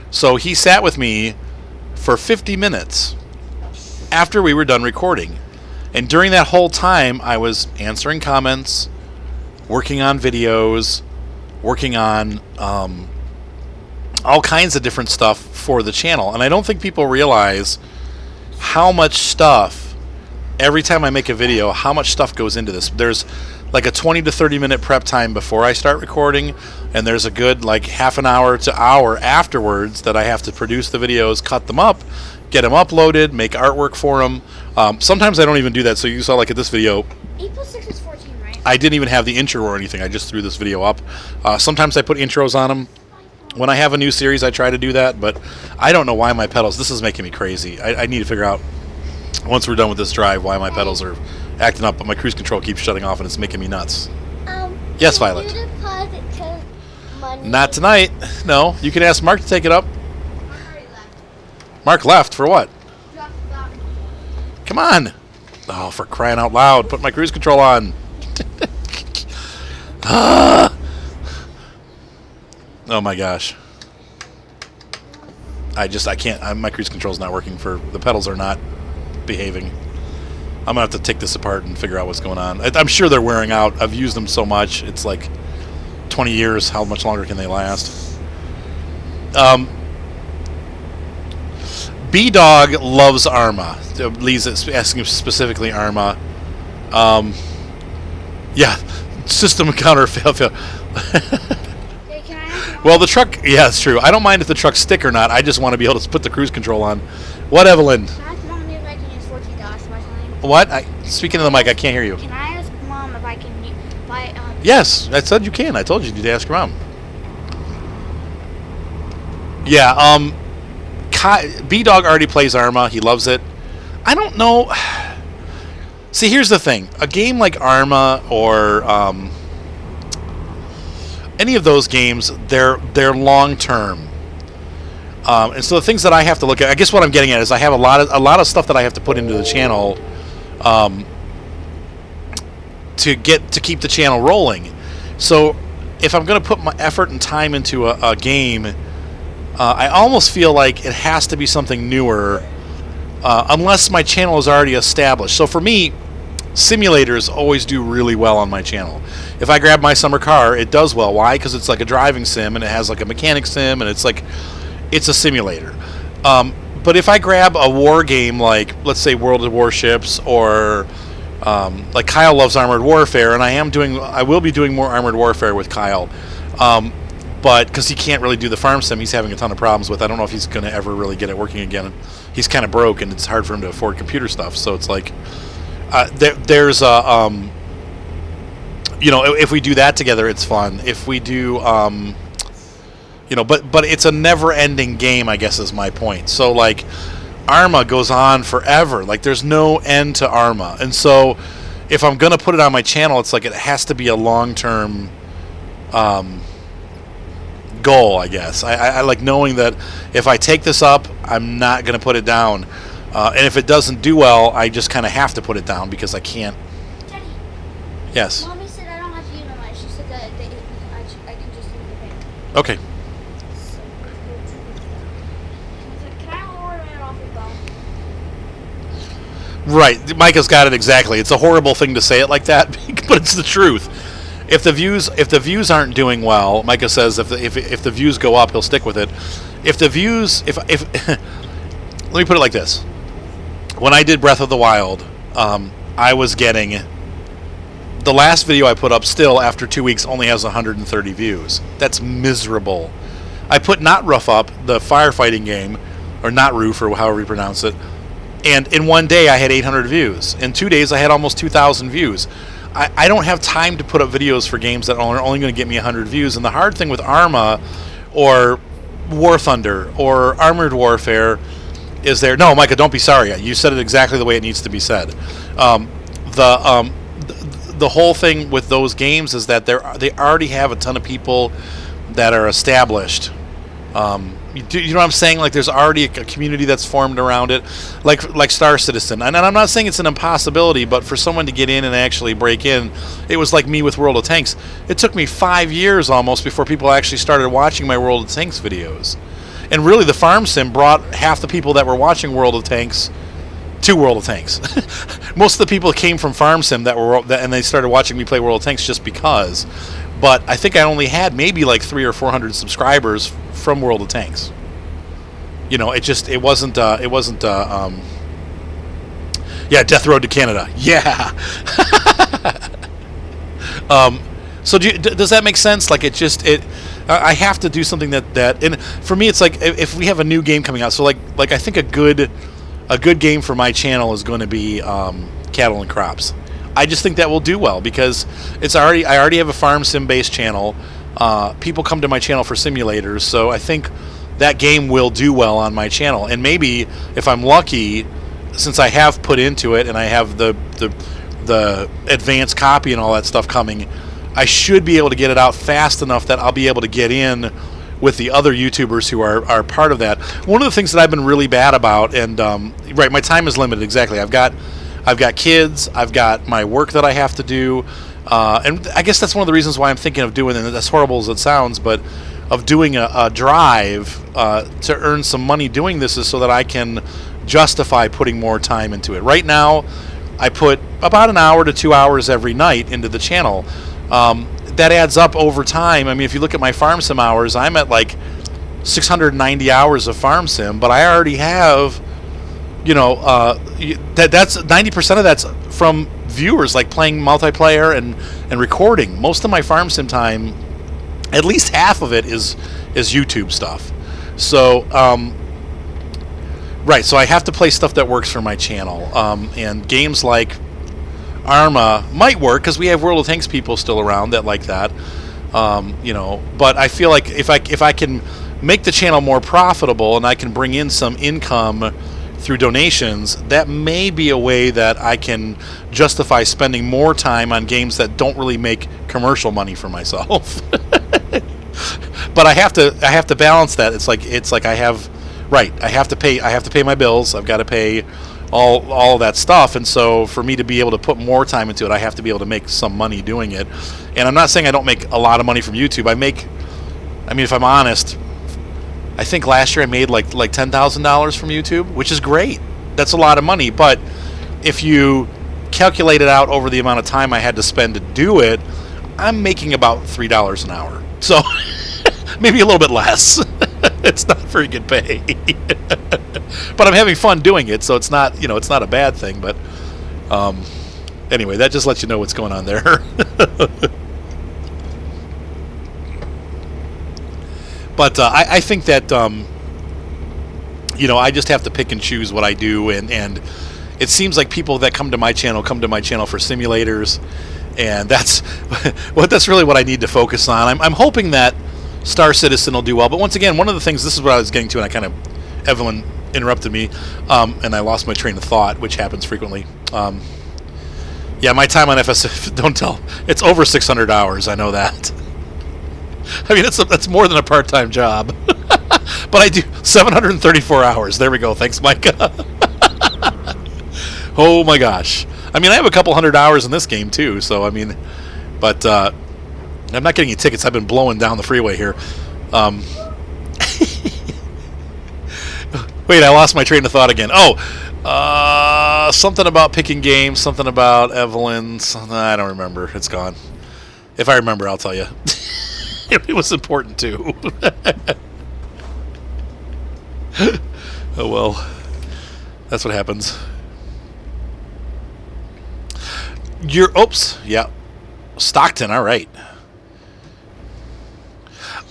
So he sat with me for 50 minutes after we were done recording. And during that whole time, I was answering comments, working on videos, working on all kinds of different stuff for the channel. And I don't think people realize how much stuff every time I make a video, how much stuff goes into this. There's like a 20 to 30 minute prep time before I start recording, and there's a good like half an hour to hour afterwards that I have to produce the videos, cut them up, get them uploaded, make artwork for them. Sometimes I don't even do that. So you saw like at this video, 8 plus 6 is 14, right? I didn't even have the intro or anything. I just threw this video up. Sometimes I put intros on them. When I have a new series, I try to do that, but I don't know why my pedals, this is making me crazy. I need to figure out, once we're done with this drive, why my pedals are acting up, but my cruise control keeps shutting off and it's making me nuts. Yes, Violet. You deposit to money. Not tonight. No, you can ask Mark to take it up. Mark left for what? Come on. Oh, for crying out loud. Put my cruise control on. Oh my gosh. I can't. My cruise control's not working. The pedals are not behaving. I'm going to have to take this apart and figure out what's going on. I'm sure they're wearing out. I've used them so much. It's like 20 years. How much longer can they last? B-Dog loves Arma. Lee's asking specifically Arma. Yeah. System counter fail. Hey, can I ask you Well, the truck... Yeah, it's true. I don't mind if the truck's stick or not. I just want to be able to put the cruise control on. What, Evelyn? Can I ask Mom if I can use $14 my time? What? Speaking of the mic, I can't hear you. Can I ask Mom if I can buy Yes, I said you can. I told you to ask your mom. Yeah, B-Dog already plays Arma. He loves it. I don't know. See, here's the thing. A game like Arma or any of those games, they're long-term. And so the things that I have to look at, I guess what I'm getting at is I have a lot of stuff that I have to put into the channel to keep the channel rolling. So if I'm going to put my effort and time into a game, I almost feel like it has to be something newer, unless my channel is already established. So for me, simulators always do really well on my channel. If I grab My Summer Car, it does well. Why? Because it's like a driving sim, and it has like a mechanic sim, and it's a simulator. But if I grab a war game like, let's say, World of Warships, or like Kyle loves Armored Warfare, and I will be doing more Armored Warfare with Kyle. But because he can't really do the farm sim, he's having a ton of problems with. I don't know if he's going to ever really get it working again. He's kind of broke, and it's hard for him to afford computer stuff. So it's like there's a if we do that together, it's fun. If we do but it's a never-ending game, I guess, is my point. So like Arma goes on forever. Like there's no end to Arma, and so if I'm going to put it on my channel, it's like it has to be a long-term goal, I guess. I like knowing that if I take this up, I'm not going to put it down. And if it doesn't do well, I just kind of have to put it down because I can't. Daddy, Yes. Mommy said I don't have to use my light. She said that I can just use the pen. Okay. Can I lower it off your phone? Right. Micah's got it exactly. It's a horrible thing to say it like that, but it's the truth. If the views aren't doing well, Micah says if the views go up, he'll stick with it. If let me put it like this. When I did Breath of the Wild, I was getting the last video I put up still after 2 weeks only has 130 views. That's miserable. I put Not Roof up, the firefighting game, or Not Roof, or however you pronounce it, and in one day I had 800 views. In 2 days I had almost 2,000 views. I don't have time to put up videos for games that are only going to get me 100 views. And the hard thing with Arma or War Thunder or Armored Warfare is there. No, Micah, don't be sorry. You said it exactly the way it needs to be said. The whole thing with those games is that they already have a ton of people that are established. You know what I'm saying? Like there's already a community that's formed around it, like Star Citizen. And I'm not saying it's an impossibility, but for someone to get in and actually break in, it was like me with World of Tanks. It took me 5 years almost before people actually started watching my World of Tanks videos. And really, the farm sim brought half the people that were watching World of Tanks to World of Tanks. Most of the people came from farm sim and they started watching me play World of Tanks just because. But I think I only had maybe like 300 or 400 subscribers from World of Tanks. It wasn't Yeah, Death Road to Canada. Yeah. So does that make sense? Like I have to do something that and for me it's like if we have a new game coming out. So like I think a good game for my channel is going to be Cattle and Crops. I just think that will do well because I already have a farm sim based channel. People come to my channel for simulators, so I think that game will do well on my channel. And maybe if I'm lucky, since I have put into it and I have the advanced copy and all that stuff coming, I should be able to get it out fast enough that I'll be able to get in with the other YouTubers who are part of that. One of the things that I've been really bad about, and right, my time is limited. Exactly, I've got kids, I've got my work that I have to do, and I guess that's one of the reasons why I'm thinking of doing, and as horrible as it sounds, but of doing a drive to earn some money doing this is so that I can justify putting more time into it. Right now, I put about an hour to 2 hours every night into the channel. That adds up over time. I mean, if you look at my farm sim hours, I'm at like 690 hours of farm sim, but I already have, that's 90% of that's from viewers, like playing multiplayer and recording. Most of my farm sim time, at least half of it is YouTube stuff. So, right, so I have to play stuff that works for my channel. And games like Arma might work because we have World of Tanks people still around that like that. But I feel like if I can make the channel more profitable and I can bring in some income through donations, that may be a way that I can justify spending more time on games that don't really make commercial money for myself. But I have to balance that. It's like I have to pay my bills. I've got to pay all of that stuff, and so for me to be able to put more time into it, I have to be able to make some money doing it. And I'm not saying I don't make a lot of money from YouTube. I mean, if I'm honest, I think last year I made like $10,000 from YouTube, which is great. That's a lot of money, but if you calculate it out over the amount of time I had to spend to do it, I'm making about $3 an hour. So maybe a little bit less. It's not very good pay. But I'm having fun doing it, so it's not a bad thing. But anyway, that just lets you know what's going on there. But I think that I just have to pick and choose what I do, and it seems like people that come to my channel for simulators, and that's really what I need to focus on. I'm hoping that Star Citizen will do well, but once again, one of the things, this is what I was getting to, and Evelyn interrupted me, and I lost my train of thought, which happens frequently. Yeah, my time on FSF, don't tell, it's over 600 hours, I know that. I mean, that's more than a part-time job. But I do 734 hours. There we go. Thanks, Micah. Oh my gosh. I mean, I have a couple hundred hours in this game too, so I mean, but I'm not getting any tickets. I've been blowing down the freeway here. Wait, I lost my train of thought again. Oh, something about picking games, something about Evelyn. I don't remember. It's gone. If I remember, I'll tell you. It was important too. Oh well, that's what happens. Yeah, Stockton. All right.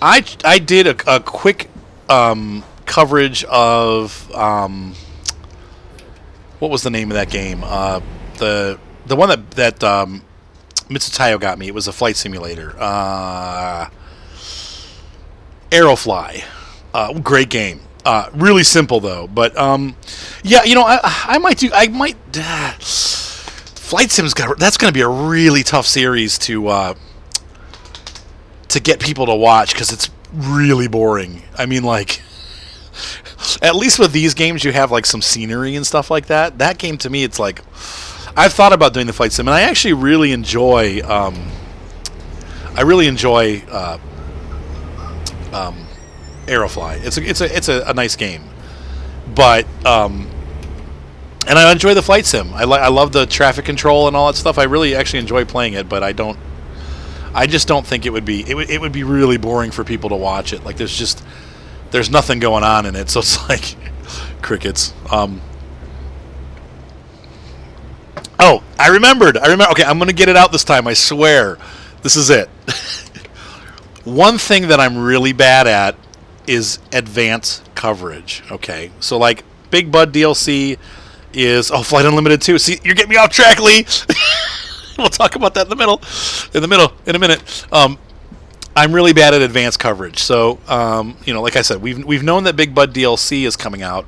I did a quick coverage of what was the name of that game? The one that Mitsutayo got me. It was a flight simulator. Aerofly. Great game. Really simple though, but yeah, I might do. Flight Sim's that's going to be a really tough series to get people to watch because it's really boring. I mean, like, at least with these games, you have like some scenery and stuff like that. That game to me, it's like, I've thought about doing the Flight Sim, and I actually really enjoy. Aerofly. It's a nice game, but and I enjoy the Flight Sim. I love the traffic control and all that stuff. I really actually enjoy playing it, but I just don't think it would be really boring for people to watch it. Like there's nothing going on in it, so it's like crickets. Oh, I remembered. Okay, I'm going to get it out this time. I swear. This is it. One thing that I'm really bad at is advance coverage. Okay, so like Big Bud DLC is Flight Unlimited 2. See, you're getting me off track, Lee. We'll talk about that in a minute. I'm really bad at advanced coverage. So, like I said, we've known that Big Bud DLC is coming out.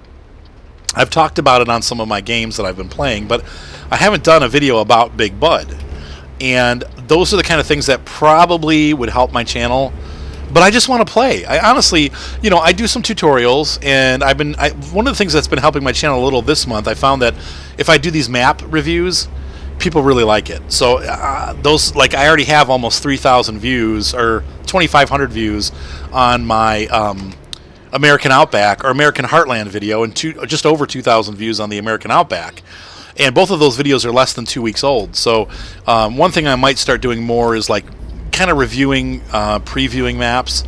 I've talked about it on some of my games that I've been playing, but I haven't done a video about Big Bud. And those are the kind of things that probably would help my channel. But I just want to play. I honestly, I do some tutorials, and one of the things that's been helping my channel a little this month, I found that if I do these map reviews, people really like it. So those, like, I already have almost 3,000 views or 2,500 views on my American Outback or American Heartland video, and just over 2,000 views on the American Outback. And both of those videos are less than 2 weeks old. So one thing I might start doing more is like kind of reviewing, previewing maps.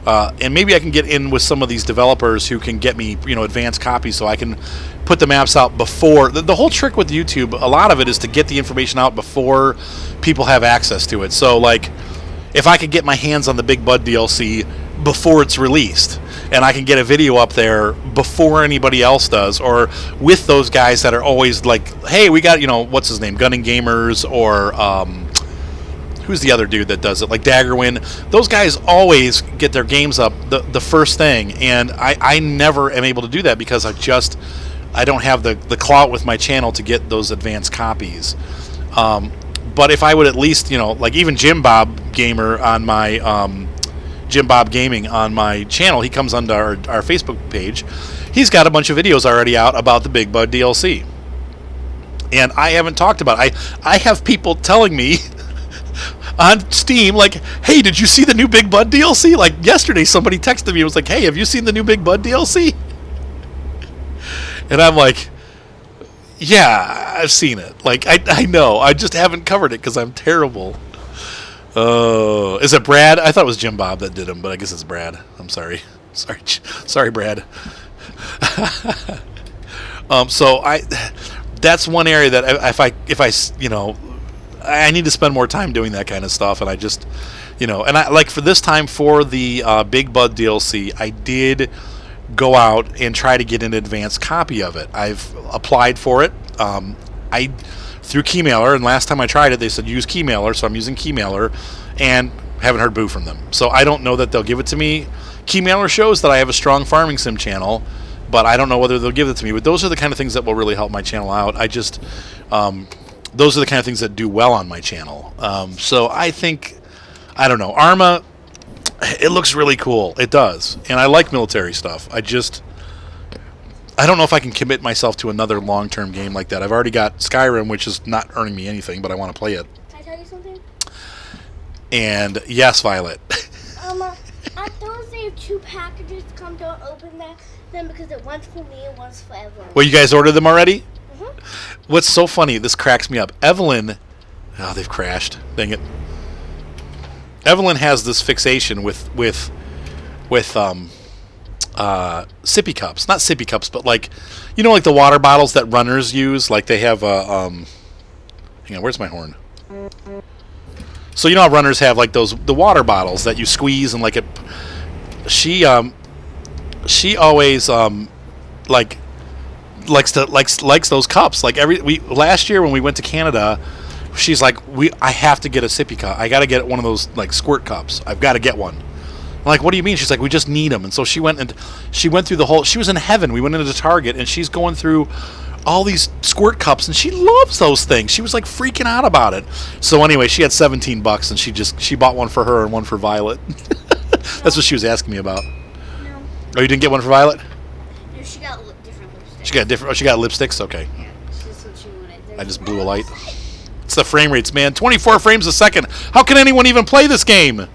And maybe I can get in with some of these developers who can get me, advanced copies so I can put the maps out before. The whole trick with YouTube, a lot of it is to get the information out before people have access to it. So like if I could get my hands on the Big Bud DLC before it's released, and I can get a video up there before anybody else does, or with those guys that are always like, hey, we got, what's his name, Gunning Gamers, or who's the other dude that does it, like Daggerwin. Those guys always get their games up the first thing, and I never am able to do that because I don't have the clout with my channel to get those advanced copies. But if I would at least, like even Jim Bob Gamer on my Jim Bob Gaming on my channel, he comes onto our Facebook page. He's got a bunch of videos already out about the Big Bud DLC, and I haven't talked about it. I have people telling me on Steam, like, hey, did you see the new Big Bud DLC? Like yesterday somebody texted me and was like, hey, have you seen the new Big Bud DLC? And I'm like, yeah, I've seen it. Like, I know, I just haven't covered it because I'm terrible. Oh, is it Brad? I thought it was Jim Bob that did him, but I guess it's Brad. I'm sorry. Sorry, Brad. So that's one area that if I need to spend more time doing that kind of stuff, and I just, and I like for this time for the Big Bud DLC, I did go out and try to get an advanced copy of it. I've applied for it. Through Keymailer, and last time I tried it, they said use Keymailer, so I'm using Keymailer, and haven't heard boo from them. So I don't know that they'll give it to me. Keymailer shows that I have a strong farming sim channel, but I don't know whether they'll give it to me. But those are the kind of things that will really help my channel out. Those are the kind of things that do well on my channel. So I think, I don't know, Arma, it looks really cool. It does, and I like military stuff. I don't know if I can commit myself to another long-term game like that. I've already got Skyrim, which is not earning me anything, but I want to play it. Can I tell you something? And yes, Violet. On Thursday, if 2 packages come, don't open them because one's for me and one's for Evelyn. Well, you guys ordered them already? Mm-hmm. What's so funny, this cracks me up. Evelyn, they've crashed. Dang it. Evelyn has this fixation with sippy cups. Not sippy cups, but like the water bottles that runners use. Like they have hang on, where's my horn? So how runners have like the water bottles that you squeeze and like it. She always likes those cups. Like last year when we went to Canada, she's like, I have to get a sippy cup. I got to get one of those like squirt cups. I've got to get one. I'm like, what do you mean? She's like, we just need them. And so she went through the whole. She was in heaven. We went into Target and she's going through all these squirt cups and she loves those things. She was like freaking out about it. So anyway, she had $17 and she bought one for her and one for Violet. That's what she was asking me about. No. Oh, you didn't get one for Violet? No, she got different lipsticks. She got different. Oh, she got lipsticks. Okay. Yeah, that's what she wanted. I just blew a light. It's the frame rates, man. 24 frames a second. How can anyone even play this game?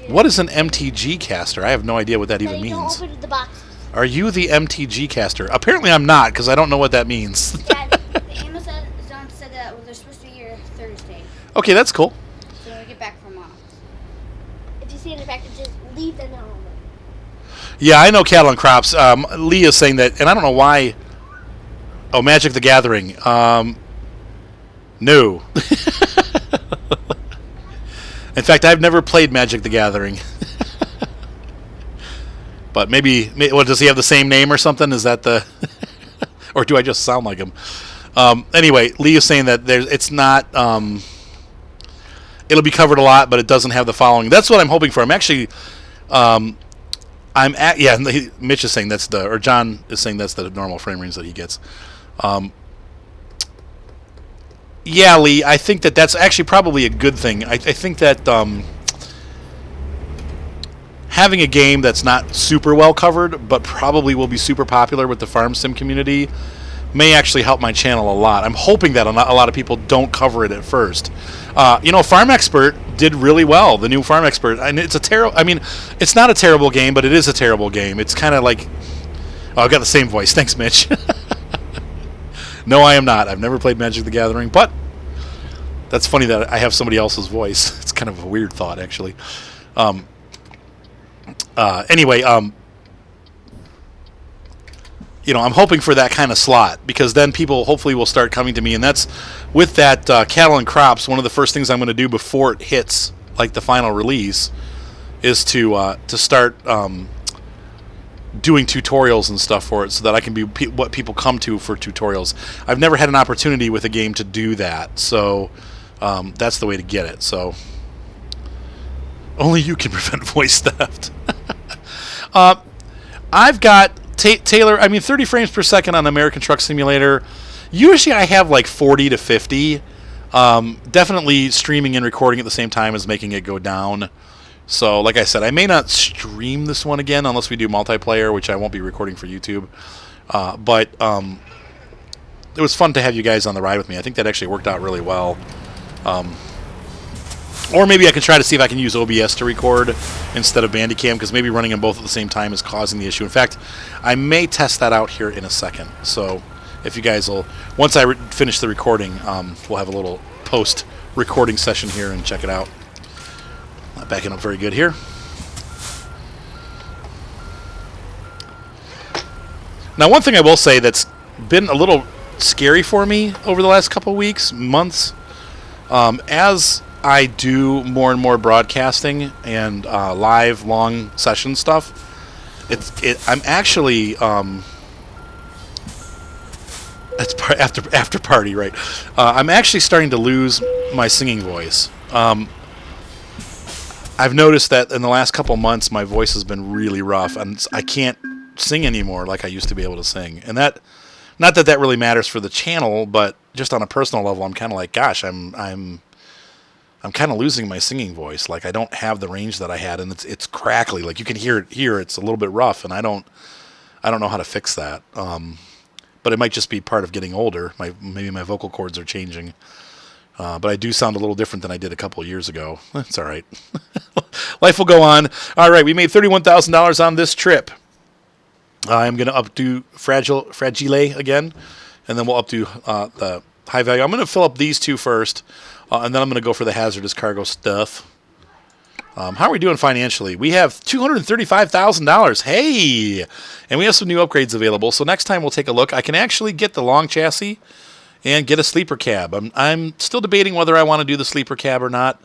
What is an MTG caster? I have no idea what that even means. Don't open the box. Are you the MTG caster? Apparently I'm not, because I don't know what that means. Yeah, the Amazon said that they're supposed to be here Thursday. Okay, that's cool. So when we get back from off. If you see any packages, leave them at home. Yeah, I know Cattle and Crops. Lee is saying that, and I don't know why. Oh, Magic the Gathering. No. In fact, I've never played Magic the Gathering. But maybe, what, does he have the same name or something? Is that the... or do I just sound like him? Anyway, Lee is saying that it's not... it'll be covered a lot, but it doesn't have the following. That's what I'm hoping for. I'm actually... Mitch is saying that's the... Or John is saying that's the normal frame range that he gets. Yeah, Lee, I think that's actually probably a good thing. I think that... having a game that's not super well covered, but probably will be super popular with the farm sim community, may actually help my channel a lot. I'm hoping that a lot of people don't cover it at first. Farm Expert did really well. The new Farm Expert, and it's it's not a terrible game, but it is a terrible game. It's kind of like, oh, I've got the same voice. Thanks, Mitch. No, I am not. I've never played Magic the Gathering, but that's funny that I have somebody else's voice. It's kind of a weird thought, actually. Anyway, I'm hoping for that kind of slot, because then people hopefully will start coming to me, and that's with that Cattle and Crops. One of the first things I'm going to do before it hits like the final release is to start doing tutorials and stuff for it, so that I can be what people come to for tutorials. I've never had an opportunity with a game to do that, so that's the way to get it. So only you can prevent voice theft. I've got Taylor. 30 frames per second on American Truck Simulator. Usually I have like 40 to 50. Definitely streaming and recording at the same time is making it go down. So, like I said, I may not stream this one again unless we do multiplayer, which I won't be recording for YouTube. But it was fun to have you guys on the ride with me. I think that actually worked out really well. Or maybe I can try to see if I can use OBS to record instead of Bandicam, because maybe running them both at the same time is causing the issue. In fact, I may test that out here in a second. So if you guys will, once I finish the recording, we'll have a little post-recording session here and check it out. Not backing up very good here. Now, one thing I will say that's been a little scary for me over the last couple weeks, months, as I do more and more broadcasting and live long session stuff, I'm actually it's after party, right? I'm actually starting to lose my singing voice. I've noticed that in the last couple months my voice has been really rough, and I can't sing anymore like I used to be able to sing. And that, not that that really matters for the channel, but just on a personal level, I'm kind of like, gosh, I'm kind of losing my singing voice. Like, I don't have the range that I had, and it's crackly. Like, you can hear it here. It's a little bit rough, and I don't know how to fix that. But it might just be part of getting older. Maybe my vocal cords are changing. But I do sound a little different than I did a couple of years ago. It's all right. Life will go on. All right, we made $31,000 on this trip. I'm going to updo Fragile again, and then we'll updo the high value. I'm going to fill up these two first. And then I'm going to go for the hazardous cargo stuff. How are we doing financially? We have $235,000. Hey! And we have some new upgrades available. So next time we'll take a look. I can actually get the long chassis and get a sleeper cab. I'm still debating whether I want to do the sleeper cab or not.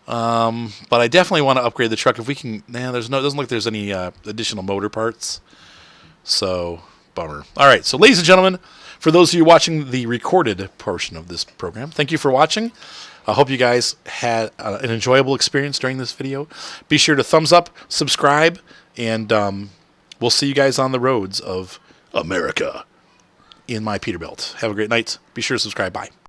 But I definitely want to upgrade the truck if we can. Doesn't look like there's any additional motor parts. So, bummer. All right, so ladies and gentlemen, for those of you watching the recorded portion of this program, thank you for watching. I hope you guys had an enjoyable experience during this video. Be sure to thumbs up, subscribe, and we'll see you guys on the roads of America in my Peterbilt. Have a great night. Be sure to subscribe. Bye.